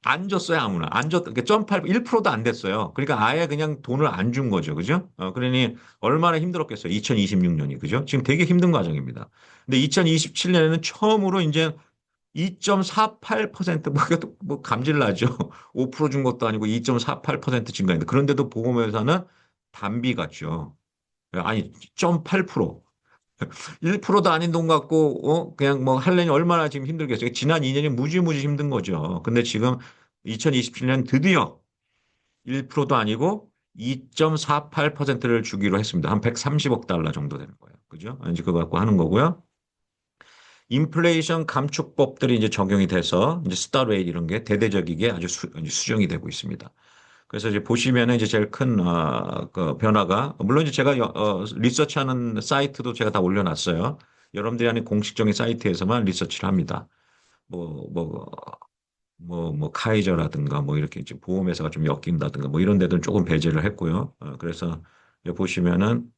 안 줬어요, 아무나. 안 줬, 그러니까 1%도 안 됐어요. 그러니까 아예 그냥 돈을 안 준 거죠. 그죠? 그러니 얼마나 힘들었겠어요. 2026년이. 그죠? 지금 되게 힘든 과정입니다. 근데 2027년에는 처음으로 이제 2.48% 뭐 감질 나죠. 5%준 것도 아니고 2.48% 증가했는데 그런데도 보험회사는 단비 같죠. 아니 0.8% 1%도 아닌 돈 갖고 그냥 뭐 할래니 얼마나 지금 힘들겠어요. 지난 2년이 무지무지 힘든 거죠. 근데 지금 2027년 드디어 1%도 아니고 2.48%를 주기로 했습니다. 한 130억 달러 정도 되는 거예요. 그죠? 이제 그거 갖고 하는 거고요. 인플레이션 감축법들이 이제 적용이 돼서 이제 스타레이트 이런 게 대대적이게 아주 이제 수정이 되고 있습니다. 그래서 이제 보시면은 이제 제일 큰 그 변화가 물론 이제 제가 리서치하는 사이트도 제가 다 올려놨어요. 여러분들이 하는 공식적인 사이트에서만 리서치를 합니다. 뭐, 뭐, 뭐 카이저라든가 뭐 이렇게 이제 보험회사가 좀 엮인다든가 뭐 이런 데들은 조금 배제를 했고요. 그래서 여기 보시면은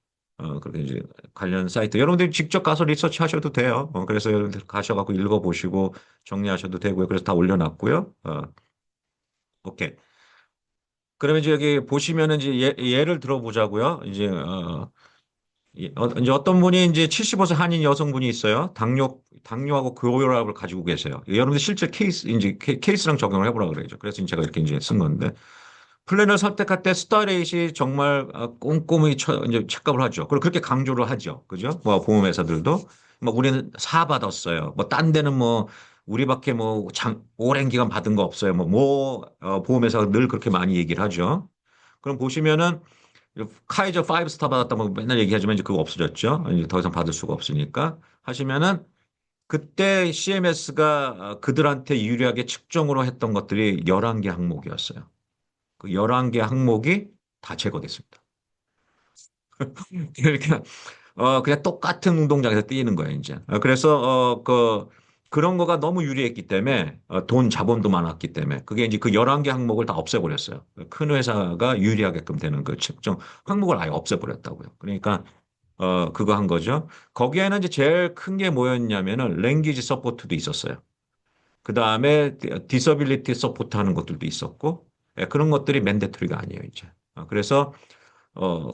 그렇게 이제 관련 사이트 여러분들이 직접 가서 리서치 하셔도 돼요. 그래서 여러분들 가셔갖고 읽어보시고 정리하셔도 되고요. 그래서 다 올려놨고요. 오케이. 그러면 이제 여기 보시면은 이제 예를 들어보자고요. 이제 어떤 분이 이제 75세 한인 여성분이 있어요. 당뇨하고 고혈압을 가지고 계세요. 여러분들 실제 이제 케이스랑 적용을 해보라 그러죠. 그래서 제가 이렇게 이제 쓴 건데. 플랜을 선택할 때 스타레이시 정말 꼼꼼히 이제 체크를 하죠. 그리고 그렇게 강조를 하죠. 그죠? 뭐 보험회사들도 뭐 우리는 사 받았어요. 뭐 딴 데는 뭐 우리밖에 뭐 오랜 기간 받은 거 없어요. 보험회사가 늘 그렇게 많이 얘기를 하죠. 그럼 보시면은 카이저 5스타 받았다고 맨날 얘기하지만 이제 그거 없어졌죠. 이제 더 이상 받을 수가 없으니까 하시면은 그때 CMS가 그들한테 유리하게 측정으로 했던 것들이 11개 항목이었어요. 그 11개 항목이 다 제거됐습니다. 그러니까 그냥 똑같은 운동장에서 뛰는 거예요, 이제. 그래서 그런 거가 너무 유리했기 때문에 돈 자본도 많았기 때문에 그게 이제 그 11개 항목을 다 없애버렸어요. 큰 회사가 유리하게끔 되는 그 측정 항목을 아예 없애버렸다고요. 그러니까 그거 한 거죠. 거기에는 이제 제일 큰 게 뭐였냐면은 랭귀지 서포트도 있었어요. 그 다음에 디서빌리티 서포트 하는 것들도 있었고 그런 것들이 맨데토리가 아니에요, 이제. 그래서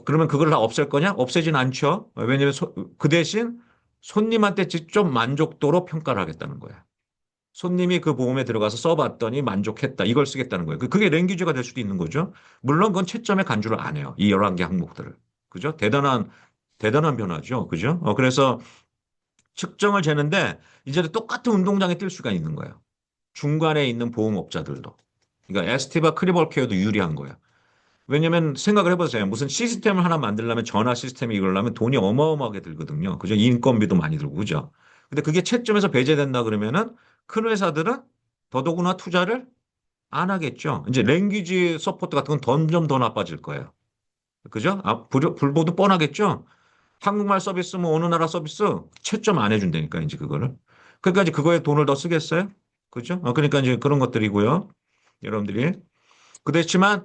그러면 그걸 다 없앨 거냐? 없애진 않죠. 왜냐하면 그 대신 손님한테 직접 만족도로 평가를 하겠다는 거야. 손님이 그 보험에 들어가서 써봤더니 만족했다. 이걸 쓰겠다는 거예요. 그게 랭귀지가 될 수도 있는 거죠. 물론 그건 채점에 간주를 안 해요. 이 11개 항목들을. 그죠? 대단한 변화죠. 그죠? 그래서 측정을 재는데 이제 똑같은 운동장에 뛸 수가 있는 거예요. 중간에 있는 보험업자들도. 그러니까 에스티바 크리벌케어도 유리한 거예요. 왜냐면 생각을 해보세요. 무슨 시스템을 하나 만들려면 전화 시스템이 이걸려면 돈이 어마어마하게 들거든요. 그죠? 인건비도 많이 들고, 그죠? 근데 그게 채점에서 배제된다 그러면은 큰 회사들은 더더구나 투자를 안 하겠죠. 이제 랭귀지 서포트 같은 건 점점 더 나빠질 거예요. 그죠? 불보도 뻔하겠죠? 한국말 서비스, 뭐 어느 나라 서비스 채점 안 해준다니까, 이제 그거를. 그러니까 이제 그거에 돈을 더 쓰겠어요? 그죠? 그러니까 이제 그런 것들이고요. 여러분들이. 그렇지만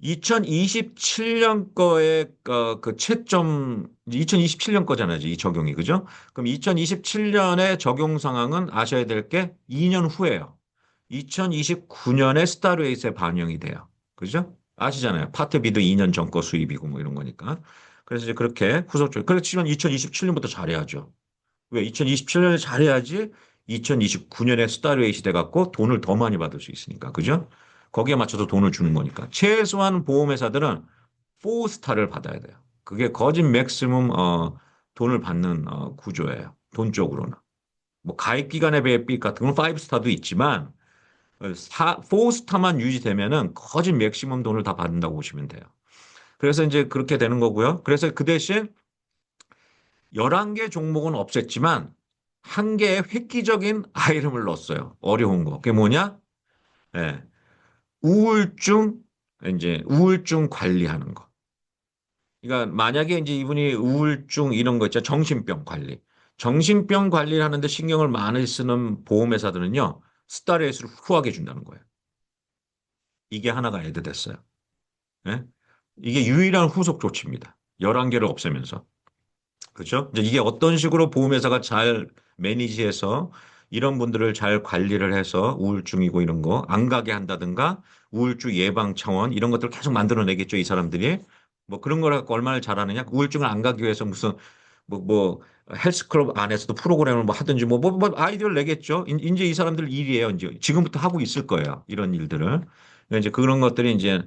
2027년 거의 그 채점, 2027년 거잖아요, 이 적용이. 그죠? 그럼 2027년의 적용 상황은 아셔야 될 게 2년 후예요. 2029년에 스타레이트에 반영이 돼요. 그죠? 아시잖아요. 파트비도 2년 전 거 수입이고 뭐 이런 거니까. 그래서 이제 그렇게 후속적으로. 그렇지만 2027년부터 잘해야죠. 왜? 2027년에 잘해야지 2029년에 스타레이트 돼갖고 돈을 더 많이 받을 수 있으니까. 그죠? 거기에 맞춰서 돈을 주는 거니까. 최소한 보험회사들은 4스타를 받아야 돼요. 그게 거진 맥시멈 돈을 받는 구조예요. 돈 쪽으로는. 뭐 가입 기간의 비 같은 건 5스타도 있지만 4스타만 유지되면은 거진 맥시멈 돈을 다 받는다고 보시면 돼요. 그래서 이제 그렇게 되는 거고요. 그래서 그 대신 11개 종목은 없앴지만 한 개의 획기적인 아이템을 넣었어요. 어려운 거. 그게 뭐냐? 예. 우울증, 이제 우울증 관리하는 거. 그러니까 만약에 이제 이분이 우울증 이런 거 있죠. 정신병 관리. 정신병 관리를 하는데 신경을 많이 쓰는 보험회사들은요. 스타레이스를 후하게 준다는 거예요. 이게 하나가 애드 됐어요. 예? 이게 유일한 후속 조치입니다. 11개를 없애면서. 그렇죠? 이제 이게 어떤 식으로 보험회사가 잘 매니지해서 이런 분들을 잘 관리를 해서 우울증이고 이런 거 안 가게 한다든가 우울증 예방 차원 이런 것들을 계속 만들어내겠죠, 이 사람들이. 뭐 그런 걸 갖고 얼마나 잘하느냐? 우울증을 안 가기 위해서 무슨 뭐 헬스클럽 안에서도 프로그램을 뭐 하든지 뭐 아이디어를 내겠죠. 이제 이 사람들 일이에요. 이제 지금부터 하고 있을 거예요. 이런 일들을. 그러니까 이제 그런 것들이 이제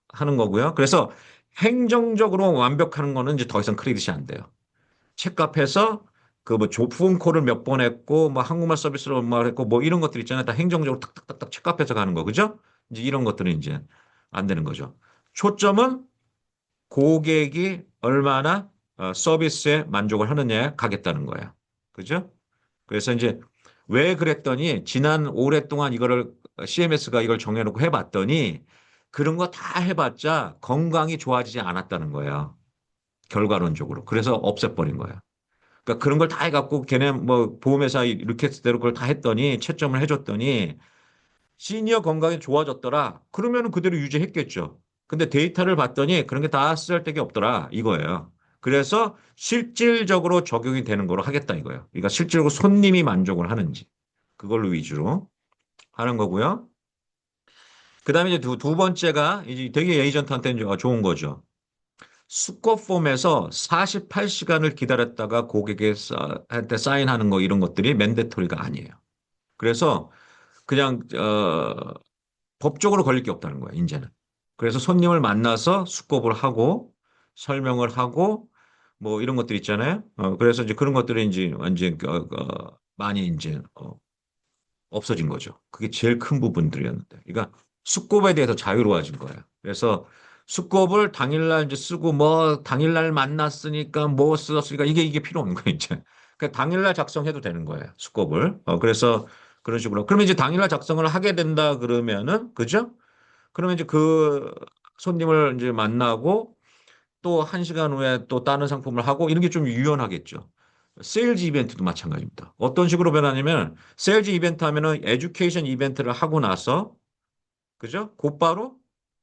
하는 거고요. 그래서 행정적으로 완벽하는 거는 이제 더 이상 크레딧이 안 돼요. 책값에서 그 뭐 조프온콜을 몇 번 했고 뭐 한국말 서비스로 얼마 했고 뭐 이런 것들 있잖아요. 다 행정적으로 탁탁탁탁 책값에서 가는 거. 그죠? 이제 이런 것들은 이제 안 되는 거죠. 초점은 고객이 얼마나 서비스에 만족을 하느냐에 가겠다는 거예요. 그죠? 그래서 이제 왜 그랬더니 지난 오랫동안 이거를 CMS가 이걸 정해놓고 해봤더니 그런 거 다 해봤자 건강이 좋아지지 않았다는 거예요. 결과론적으로. 그래서 없애버린 거예요. 그러니까 그런 걸 다 해갖고 걔네 뭐 보험회사 이렇게 대로 그걸 다 했더니 채점을 해줬더니 시니어 건강이 좋아졌더라. 그러면은 그대로 유지했겠죠. 근데 데이터를 봤더니 그런 게 다 쓸데기 없더라. 이거예요. 그래서 실질적으로 적용이 되는 거로 하겠다 이거예요. 그러니까 실질적으로 손님이 만족을 하는지 그걸로 위주로 하는 거고요. 그다음에 이제 두 번째가 이제 되게 에이전트한테는 좋은 거죠. 수거 폼에서 48시간을 기다렸다가 고객한테 사인하는 거 이런 것들이 맨데토리가 아니에요. 그래서 그냥 법적으로 걸릴 게 없다는 거예요, 이제는. 그래서 손님을 만나서 수급을 하고 설명을 하고 뭐 이런 것들 있잖아요. 그래서 이제 그런 것들이 이제 완전 많이 이제 없어진 거죠. 그게 제일 큰 부분들이었는데. 그러니까 수급에 대해서 자유로워진 거예요. 그래서 수급을 당일날 이제 쓰고 뭐 당일날 만났으니까 뭐 썼으니까 이게 필요 없는 거예요, 이제. 그 당일날 작성해도 되는 거예요, 수급을. 그래서 그런 식으로. 그러면 이제 당일날 작성을 하게 된다 그러면은 그죠? 그러면 이제 그 손님을 이제 만나고 또 한 시간 후에 또 다른 상품을 하고 이런 게 좀 유연하겠죠. 세일즈 이벤트도 마찬가지입니다. 어떤 식으로 변하냐면 세일즈 이벤트 하면은 에듀케이션 이벤트를 하고 나서 그죠? 곧바로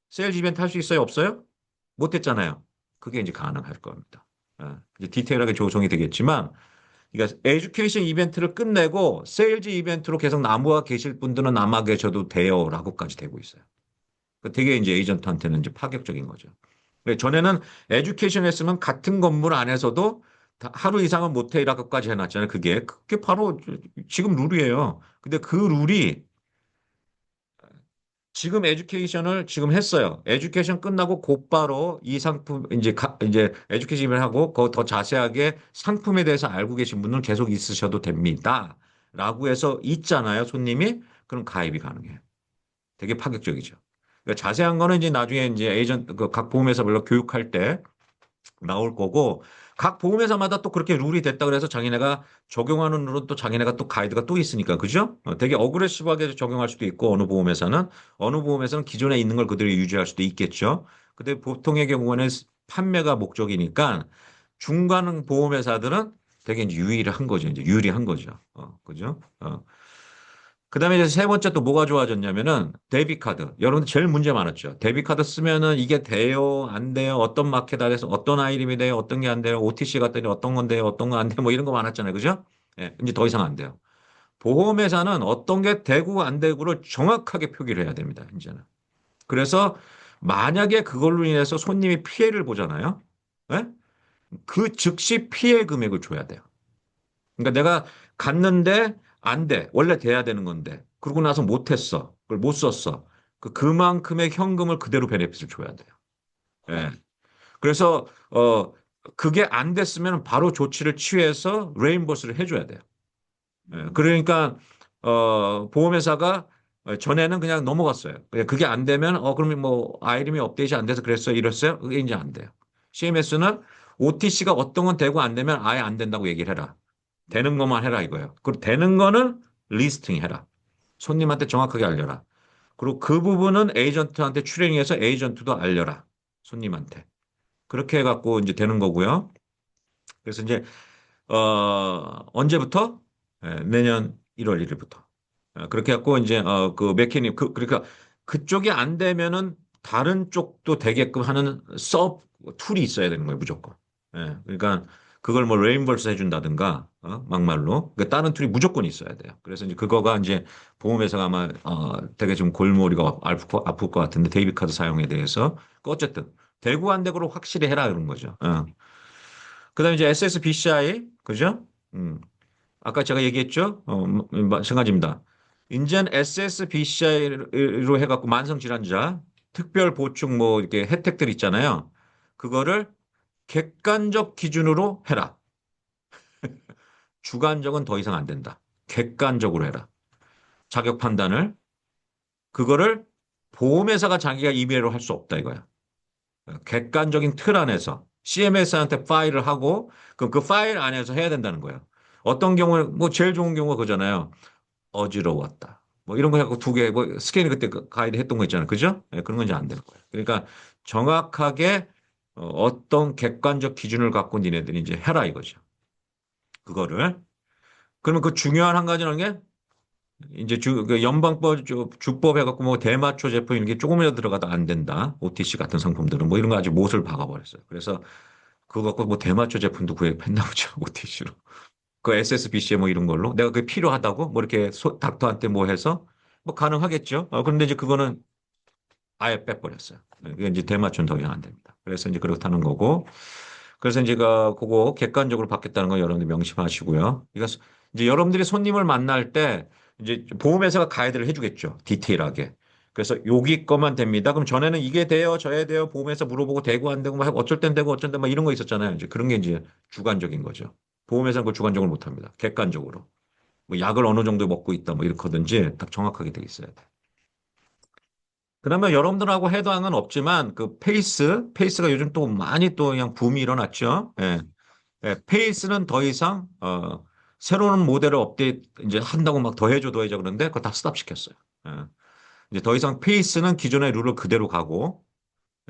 세일즈 이벤트 할 수 있어요? 없어요? 못 했잖아요. 그게 이제 가능할 겁니다. 이제 디테일하게 조정이 되겠지만 그러니까 에듀케이션 이벤트를 끝내고 세일즈 이벤트로 계속 남아 계실 분들은 남아 계셔도 돼요라고까지 되고 있어요. 되게 이제 에이전트한테는 이제 파격적인 거죠. 전에는 에듀케이션 했으면 같은 건물 안에서도 하루 이상은 못해라고까지 해놨잖아요. 그게 바로 지금 룰이에요. 근데 그 룰이 지금 에듀케이션을 지금 했어요. 에듀케이션 끝나고 곧바로 이 상품 이제 에듀케이션을 하고 더 자세하게 상품에 대해서 알고 계신 분은 계속 있으셔도 됩니다. 라고 해서 있잖아요. 손님이 그럼 가입이 가능해요. 되게 파격적이죠. 그러니까 자세한 거는 이제 나중에 이제 에이전트 각 보험회사별로 교육할 때 나올 거고 각 보험회사마다 또 그렇게 룰이 됐다 그래서 자기네가 적용하는 룰은 또 자기네가 또 가이드가 또 있으니까 그죠? 되게 어그레시브하게 적용할 수도 있고 어느 보험회사는 기존에 있는 걸 그대로 유지할 수도 있겠죠. 근데 보통의 경우는 판매가 목적이니까 중간 보험회사들은 되게 이제 유일한 거죠. 이제 유리한 거죠. 그죠? 그다음에 이제 세 번째 또 뭐가 좋아졌냐면은 데비트 카드. 여러분들 제일 문제 많았죠. 데비트 카드 쓰면은 이게 돼요, 안 돼요, 어떤 마켓 안에서 어떤 아이템이 돼요, 어떤 게 안 돼요, OTC 갔더니 어떤 건 돼요, 어떤 건 안 돼요, 뭐 이런 거 많았잖아요. 그죠? 예, 이제 더 이상 안 돼요. 보험회사는 어떤 게 되고 안 되고를 정확하게 표기를 해야 됩니다. 이제는. 그래서 만약에 그걸로 인해서 손님이 피해를 보잖아요. 예? 그 즉시 피해 금액을 줘야 돼요. 그러니까 내가 갔는데 안 돼. 원래 돼야 되는 건데. 그러고 나서 못했어. 그걸 못 썼어. 그만큼의 현금을 그대로 베네핏을 줘야 돼요. 예. 그래서, 그게 안 됐으면 바로 조치를 취해서 레임버스를 해줘야 돼요. 예. 그러니까, 보험회사가 전에는 그냥 넘어갔어요. 그게 안 되면, 그러면 뭐, 아이름이 업데이트 안 돼서 그랬어요. 이랬어요. 그게 이제 안 돼요. CMS는 OTC가 어떤 건 되고 안 되면 아예 안 된다고 얘기를 해라. 되는 것만 해라 이거예요. 그리고 되는 거는 리스팅 해라. 손님한테 정확하게 알려라. 그리고 그 부분은 에이전트한테 트레이닝해서 에이전트도 알려라. 손님한테. 그렇게 해갖고 이제 되는 거고요. 그래서 이제, 언제부터? 내년 1월 1일부터. 그렇게 해갖고 이제, 그러니까 그쪽이 안 되면은 다른 쪽도 되게끔 하는 툴이 있어야 되는 거예요, 무조건. 그러니까 그걸 뭐 레임버스 해준다든가, 막말로. 그 다른 툴이 무조건 있어야 돼요. 그래서 이제 그거가 이제 보험회사가 아마, 되게 좀 골머리가 아플 것 같은데, 데이비 카드 사용에 대해서. 그 어쨌든, 되고 안 되고로 확실히 해라, 그런 거죠. 그 다음에 이제 SSBCI, 그죠? 아까 제가 얘기했죠? 마찬가지입니다. 인제는 SSBCI로 해갖고 만성질환자, 특별 보충 뭐 이렇게 혜택들 있잖아요. 그거를 객관적 기준으로 해라. 주관적은 더 이상 안 된다. 객관적으로 해라. 자격 판단을. 그거를 보험회사가 자기가 임의로 할 수 없다 이거야. 객관적인 틀 안에서 CMS한테 파일을 하고 그럼 그 파일 안에서 해야 된다는 거예요. 어떤 경우에 뭐 제일 좋은 경우가 그잖아요. 어지러웠다. 뭐 이런 거 해갖고 두 개, 뭐 스캔이 그때 그 가이드 했던 거 있잖아요. 그죠? 예, 그런 건 이제 안 되는 거예요. 그러니까 정확하게 어떤 객관적 기준을 갖고 니네들이 이제 해라 이거죠. 그거를. 그러면 그 중요한 한 가지는 게 이제 그 연방법 주법 해갖고 뭐 대마초 제품 이런 게 조금이라도 들어가도 안 된다. OTC 같은 상품들은 뭐 이런 거 아주 못을 박아버렸어요. 그래서 그거 갖고 뭐 대마초 제품도 구입했나 보죠. OTC로. 그 SSBC에 뭐 이런 걸로 내가 그게 필요하다고 뭐 이렇게 닥터한테 뭐 해서 뭐 가능하겠죠. 그런데 이제 그거는 아예 빼버렸어요. 그게 이제 대마초는 더 이상 안 됩니다. 그래서 이제 그렇다는 거고. 그래서 이제 그거 객관적으로 받겠다는 거 여러분들 명심하시고요. 이거 이제 여러분들이 손님을 만날 때 이제 보험회사가 가이드를 해주겠죠. 디테일하게. 그래서 여기 거만 됩니다. 그럼 전에는 이게 돼요, 저야 돼요. 보험회사 물어보고 되고 안 되고 막 어쩔 땐 되고 어쩔 땐 막 이런 거 있었잖아요. 이제 그런 게 이제 주관적인 거죠. 보험회사는 그 주관적으로 못 합니다. 객관적으로. 뭐 약을 어느 정도 먹고 있다 뭐 이렇거든지 딱 정확하게 돼 있어야 돼. 그다음에 여러분들하고 해당은 없지만 그 페이스가 요즘 또 많이 또 그냥 붐이 일어났죠. 예. 예, 페이스는 더 이상 새로운 모델을 업데이트 이제 한다고 막 더 해줘 그러는데 그거 다 스탑 시켰어요. 예. 이제 더 이상 페이스는 기존의 룰을 그대로 가고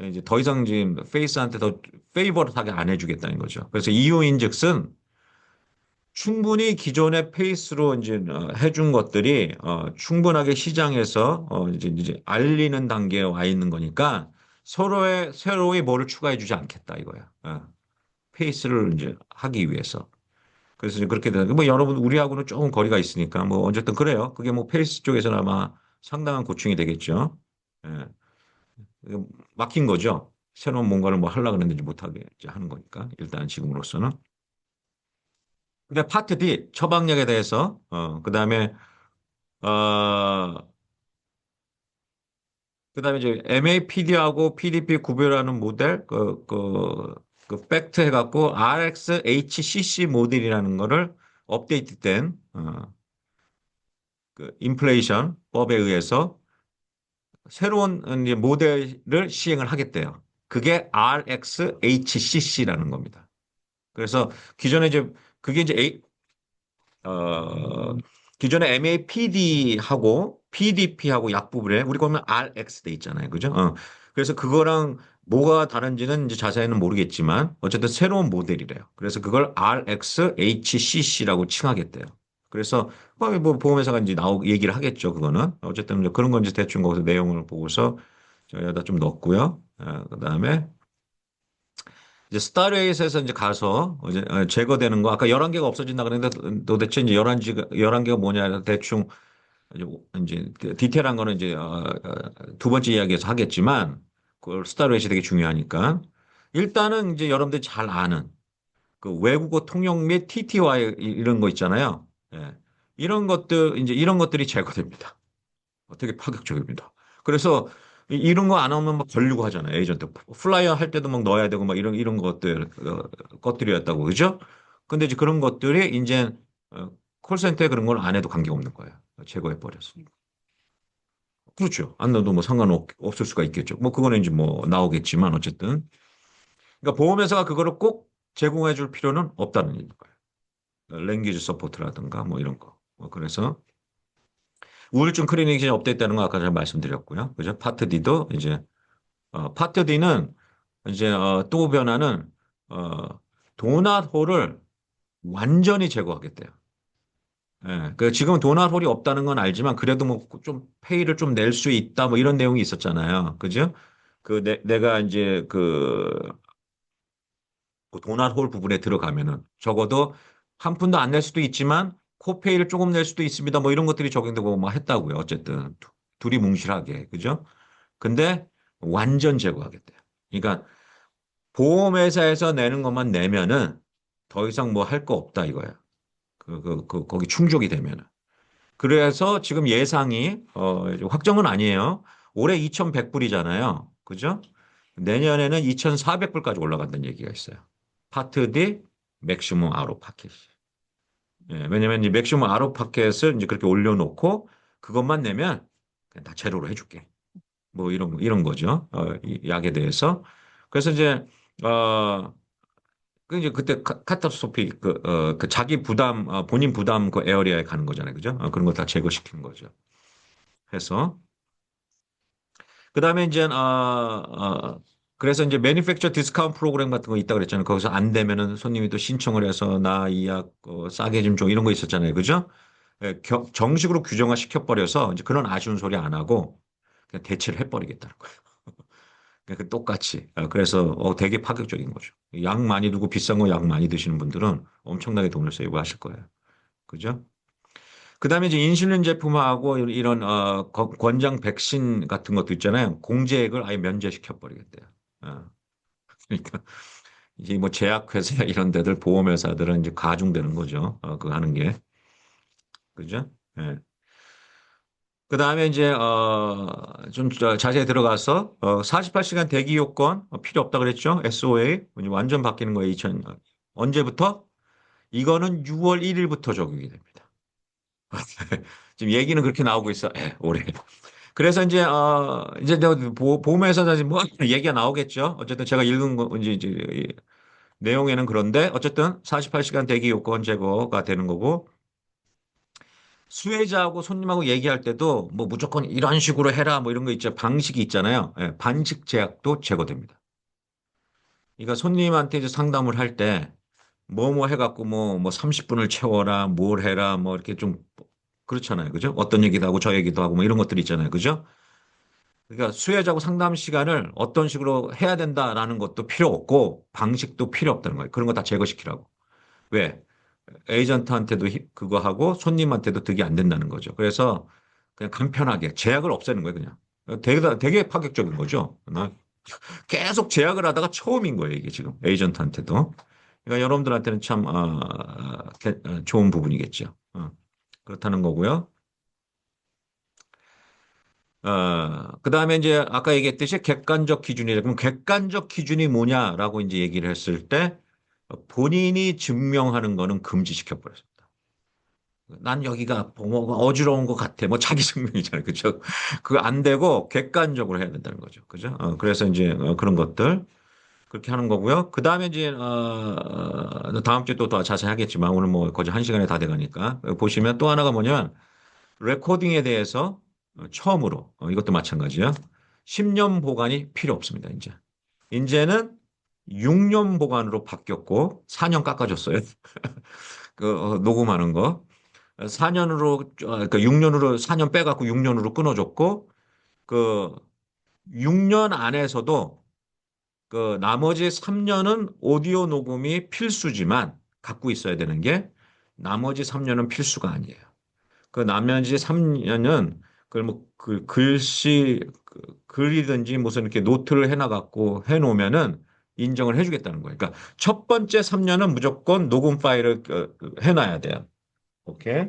예, 이제 더 이상 지금 페이스한테 더 페이버하게 안 해주겠다는 거죠. 그래서 이유인즉슨 충분히 기존의 페이스로 이제 해준 것들이 충분하게 시장에서 이제 알리는 단계에 와 있는 거니까 서로의 새로이 뭐를 추가해 주지 않겠다 이거야. 페이스를 이제 하기 위해서. 그래서 이제 그렇게 되는 뭐 여러분 우리하고는 조금 거리가 있으니까 뭐 어쨌든 그래요. 그게 뭐 페이스 쪽에서는 아마 상당한 고충이 되겠죠. 예. 이거 막힌 거죠. 새로운 뭔가를 뭐 하려고 했는지 못하게 이제 하는 거니까 일단 지금으로서는. 근데 파트 D 처방약에 대해서 그다음에 어 그다음에 이제 MAPD하고 PDP 구별하는 모델 그 팩트 해갖고 RxHCC 모델이라는 거를 업데이트된 그 인플레이션 법에 의해서 새로운 이제 모델을 시행을 하겠대요. 그게 RxHCC라는 겁니다. 그래서 기존에 이제 그게 이제 어, 기존에 MAPD하고 PDP하고 약 부분에 우리 보면 RX 돼 있잖아요. 그죠? 그래서 그거랑 뭐가 다른지는 이제 자세히는 모르겠지만 어쨌든 새로운 모델이래요. 그래서 그걸 RxHCC라고 칭하겠대요. 그래서 뭐 보험회사가 이제 얘기를 하겠죠. 그거는 어쨌든 이제 그런 건 이제 대충 거기서 내용을 보고서 저희가 좀 넣었고요. 그다음에 이제 스타레이트에서 이제 가서 이제 제거되는 거 아까 11개가 없어진다 그랬는데 도대체 이제 11개가 뭐냐 대충 이제 디테일한 거는 이제 두 번째 이야기에서 하겠지만 그 스타레이트 되게 중요하니까 일단은 이제 여러분들이 잘 아는 그 외국어 통역 및 TTY 이런 거 있잖아요. 예. 이런 것들이 제거됩니다. 되게 파격적입니다. 그래서 이런 거 안 하면 막 걸리고 하잖아요. 에이전트. 플라이어 할 때도 막 넣어야 되고 막 이런 것들이었다고. 그죠? 근데 이제 그런 것들이 이제 콜센터에 그런 걸 안 해도 관계없는 거예요. 제거해 버렸어. 그렇죠. 안 넣어도 뭐 상관없을 수가 있겠죠. 뭐 그거는 이제 뭐 나오겠지만 어쨌든. 그러니까 보험회사가 그거를 꼭 제공해 줄 필요는 없다는 얘기인 거예요. 랭귀지 서포트라든가 뭐 이런 거. 그래서 우울증 클리닉이 업데이트되는 거 아까 제가 말씀드렸고요. 그죠? 파트 D도 이제 파트 D는 이제 또 변화는 도넛홀을 완전히 제거하겠대요. 예, 그 지금은 도넛홀이 없다는 건 알지만 그래도 뭐 좀 페이를 좀 낼 수 있다 뭐 이런 내용이 있었잖아요. 그죠? 내가 이제 그 도난홀 부분에 들어가면은 적어도 한 푼도 안 낼 수도 있지만 코페이를 조금 낼 수도 있습니다. 뭐 이런 것들이 적용되고 뭐 했다고요. 어쨌든 둘이 뭉실하게 그죠? 근데 완전 제거하겠대요. 그러니까 보험회사에서 내는 것만 내면은 더 이상 뭐 할 거 없다 이거야. 거기 충족이 되면은. 그래서 지금 예상이 확정은 아니에요. 올해 2,100불이잖아요. 그죠? 내년에는 2,400불까지 올라간다는 얘기가 있어요. 파트 D 맥시멈 아웃 파켓. 예, 왜냐면 이 맥시멈 아웃 파켓을 이제 그렇게 올려놓고 그것만 내면 그냥 다 제로로 해줄게. 뭐 이런 거죠. 이 약에 대해서. 그래서 이제 어, 그 이제 그때 카타스트로피 그 자기 부담 본인 부담 그 에어리어에 가는 거잖아요. 그죠? 그런 거 다 제거시키는 거죠. 해서 그다음에 이제 그래서 이제 매니팩처 디스카운트 프로그램 같은 거 있다 그랬잖아요. 거기서 안 되면은 손님이 또 신청을 해서 나 이 약 싸게 좀 줘 이런 거 있었잖아요. 그죠? 예, 정식으로 규정화 시켜버려서 이제 그런 아쉬운 소리 안 하고 그냥 대체를 해버리겠다는 거예요. 그러니까 똑같이. 그래서 되게 파격적인 거죠. 약 많이 두고 비싼 거 약 많이 드시는 분들은 엄청나게 돈을 세이브 하실 거예요. 그죠? 그다음에 이제 인슐린 제품하고 이런 권장 백신 같은 것도 있잖아요. 공제액을 아예 면제시켜 버리겠대요. 어, 그러니까 이제 뭐 제약회사 이런 데들 보험회사들은 이제 가중되는 거죠. 그거 하는 게. 그죠? 예. 그다음에 이제 좀 자세히 들어가서 48시간 대기 요건 필요 없다 그랬죠? SOA 이제 완전 바뀌는 거예요. 2000 언제부터? 이거는 6월 1일부터 적용이 됩니다. 지금 얘기는 그렇게 나오고 있어. 올해. 그래서 이제 보험회사 다시 뭐 얘기가 나오겠죠. 어쨌든 제가 읽은 거 이제 이 내용에는 그런데 어쨌든 48시간 대기 요건 제거가 되는 거고 수혜자하고 손님하고 얘기할 때도 뭐 무조건 이런 식으로 해라 뭐 이런 거 있죠. 방식이 있잖아요. 예, 반식 제약도 제거됩니다. 그러니까 손님한테 이제 상담을 할 때 뭐 해갖고 뭐 30분을 채워라 뭘 해라 뭐 이렇게 좀 그렇잖아요. 그죠? 어떤 얘기도 하고 저 얘기도 하고 뭐 이런 것들이 있잖아요. 그죠? 그러니까 수혜자하고 상담 시간을 어떤 식으로 해야 된다라는 것도 필요 없고 방식도 필요 없다는 거예요. 그런 거 다 제거시키라고. 왜? 에이전트한테도 그거 하고 손님한테도 득이 안 된다는 거죠. 그래서 그냥 간편하게 제약을 없애는 거예요, 그냥. 되게 파격적인 거죠. 나 계속 제약을 하다가 처음인 거예요, 이게 지금 에이전트한테도. 그러니까 여러분들한테는 참 좋은 부분이겠죠. 그렇다는 거고요. 그다음에 이제 아까 얘기했듯이 객관적 기준이라 그럼 객관적 기준이 뭐냐라고 이제 얘기를 했을 때 본인이 증명하는 거는 금지시켜 버렸습니다. 난 여기가 뭐가 어지러운 것 같아. 뭐 자기 증명이잖아요. 그죠? 그거 안 되고 객관적으로 해야 된다는 거죠. 그죠? 그래서 이제 그런 것들 그렇게 하는 거고요. 그 다음에 이제 다음 주에 또 더 자세히 하겠지만 오늘 뭐 거의 한 시간에 다 돼가니까 보시면 또 하나가 뭐냐면 레코딩에 대해서 처음으로 이것도 마찬가지야. 10년 보관이 필요 없습니다. 이제는 6년 보관으로 바뀌었고 4년 깎아줬어요. 녹음하는 거. 4년으로 그러니까 6년으로 4년 빼갖고 6년으로 끊어줬고 그 6년 안에서도 그 나머지 3년은 오디오 녹음이 필수지만 갖고 있어야 되는 게 나머지 3년은 필수가 아니에요. 그 나머지 3년은 그걸 뭐그 글이든지 무슨 이렇게 노트를 해놔갖고 해놓으면은 인정을 해주겠다는 거예요. 그러니까 첫 번째 3년은 무조건 녹음 파일을 해놔야 돼요. 오케이?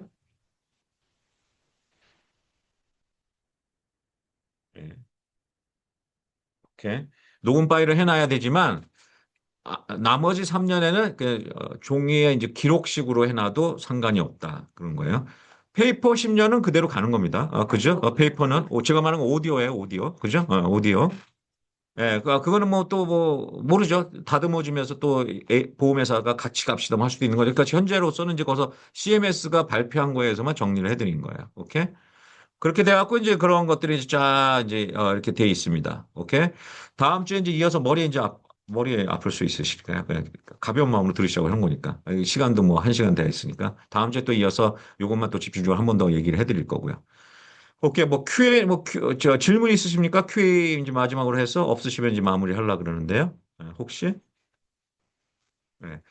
예. 오케이. 녹음 파일을 해놔야 되지만 나머지 3년에는 종이에 이제 기록식으로 해놔도 상관이 없다. 그런 거예요. 페이퍼 10년은 그대로 가는 겁니다. 그죠? 페이퍼는 제가 말하는 거 오디오예요, 오디오. 그죠? 오디오. 예, 그거는 뭐 또 뭐 모르죠. 다듬어지면서 또 보험회사가 같이 갑시다 뭐 할 수도 있는 거죠. 그러니까 현재로서는 이제 거기서 CMS가 발표한 거에서만 정리를 해드린 거예요. 오케이? 그렇게 돼갖고 이제 그런 것들이 이제 쫙 이제 이렇게 돼 있습니다. 오케이? 다음 주에 이제 이어서 머리에 아플 수 있으실까요? 그냥 가벼운 마음으로 들으시라고 한 거니까. 시간도 뭐 한 시간 돼 있으니까. 다음 주에 또 이어서 이것만 또 집중적으로 한 번 더 얘기를 해드릴 거고요. 오케이, 뭐 Q&A, 질문 있으십니까? Q&A 이제 마지막으로 해서 없으시면 이제 마무리 하려고 그러는데요. 혹시? 네.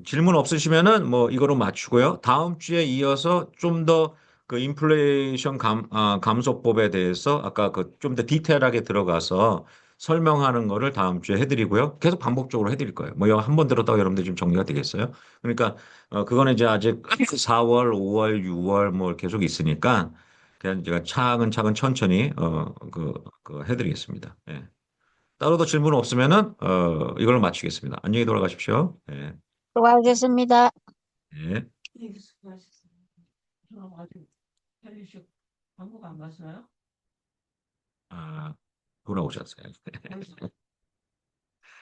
질문 없으시면은 뭐 이거로 맞추고요. 다음 주에 이어서 좀 더 그 인플레이션 감소법에 대해서 아까 그 좀 더 디테일하게 들어가서 설명하는 거를 다음 주에 해드리고요. 계속 반복적으로 해드릴 거예요. 뭐 한 번 들었다고 여러분들 지금 정리가 되겠어요? 그러니까 그거는 이제 아직 4월, 5월, 6월 뭐 계속 있으니까 그냥 제가 차근차근 천천히 그 해드리겠습니다. 예. 따로 더 질문 없으면은 이걸로 마치겠습니다. 안녕히 돌아가십시오. 예. 수고하셨습니다. 예. 네, 수고하셨어요. 저 아직 헬리쇼 한국 안 갔어요? 아, 돌아오셨어요. 벌써.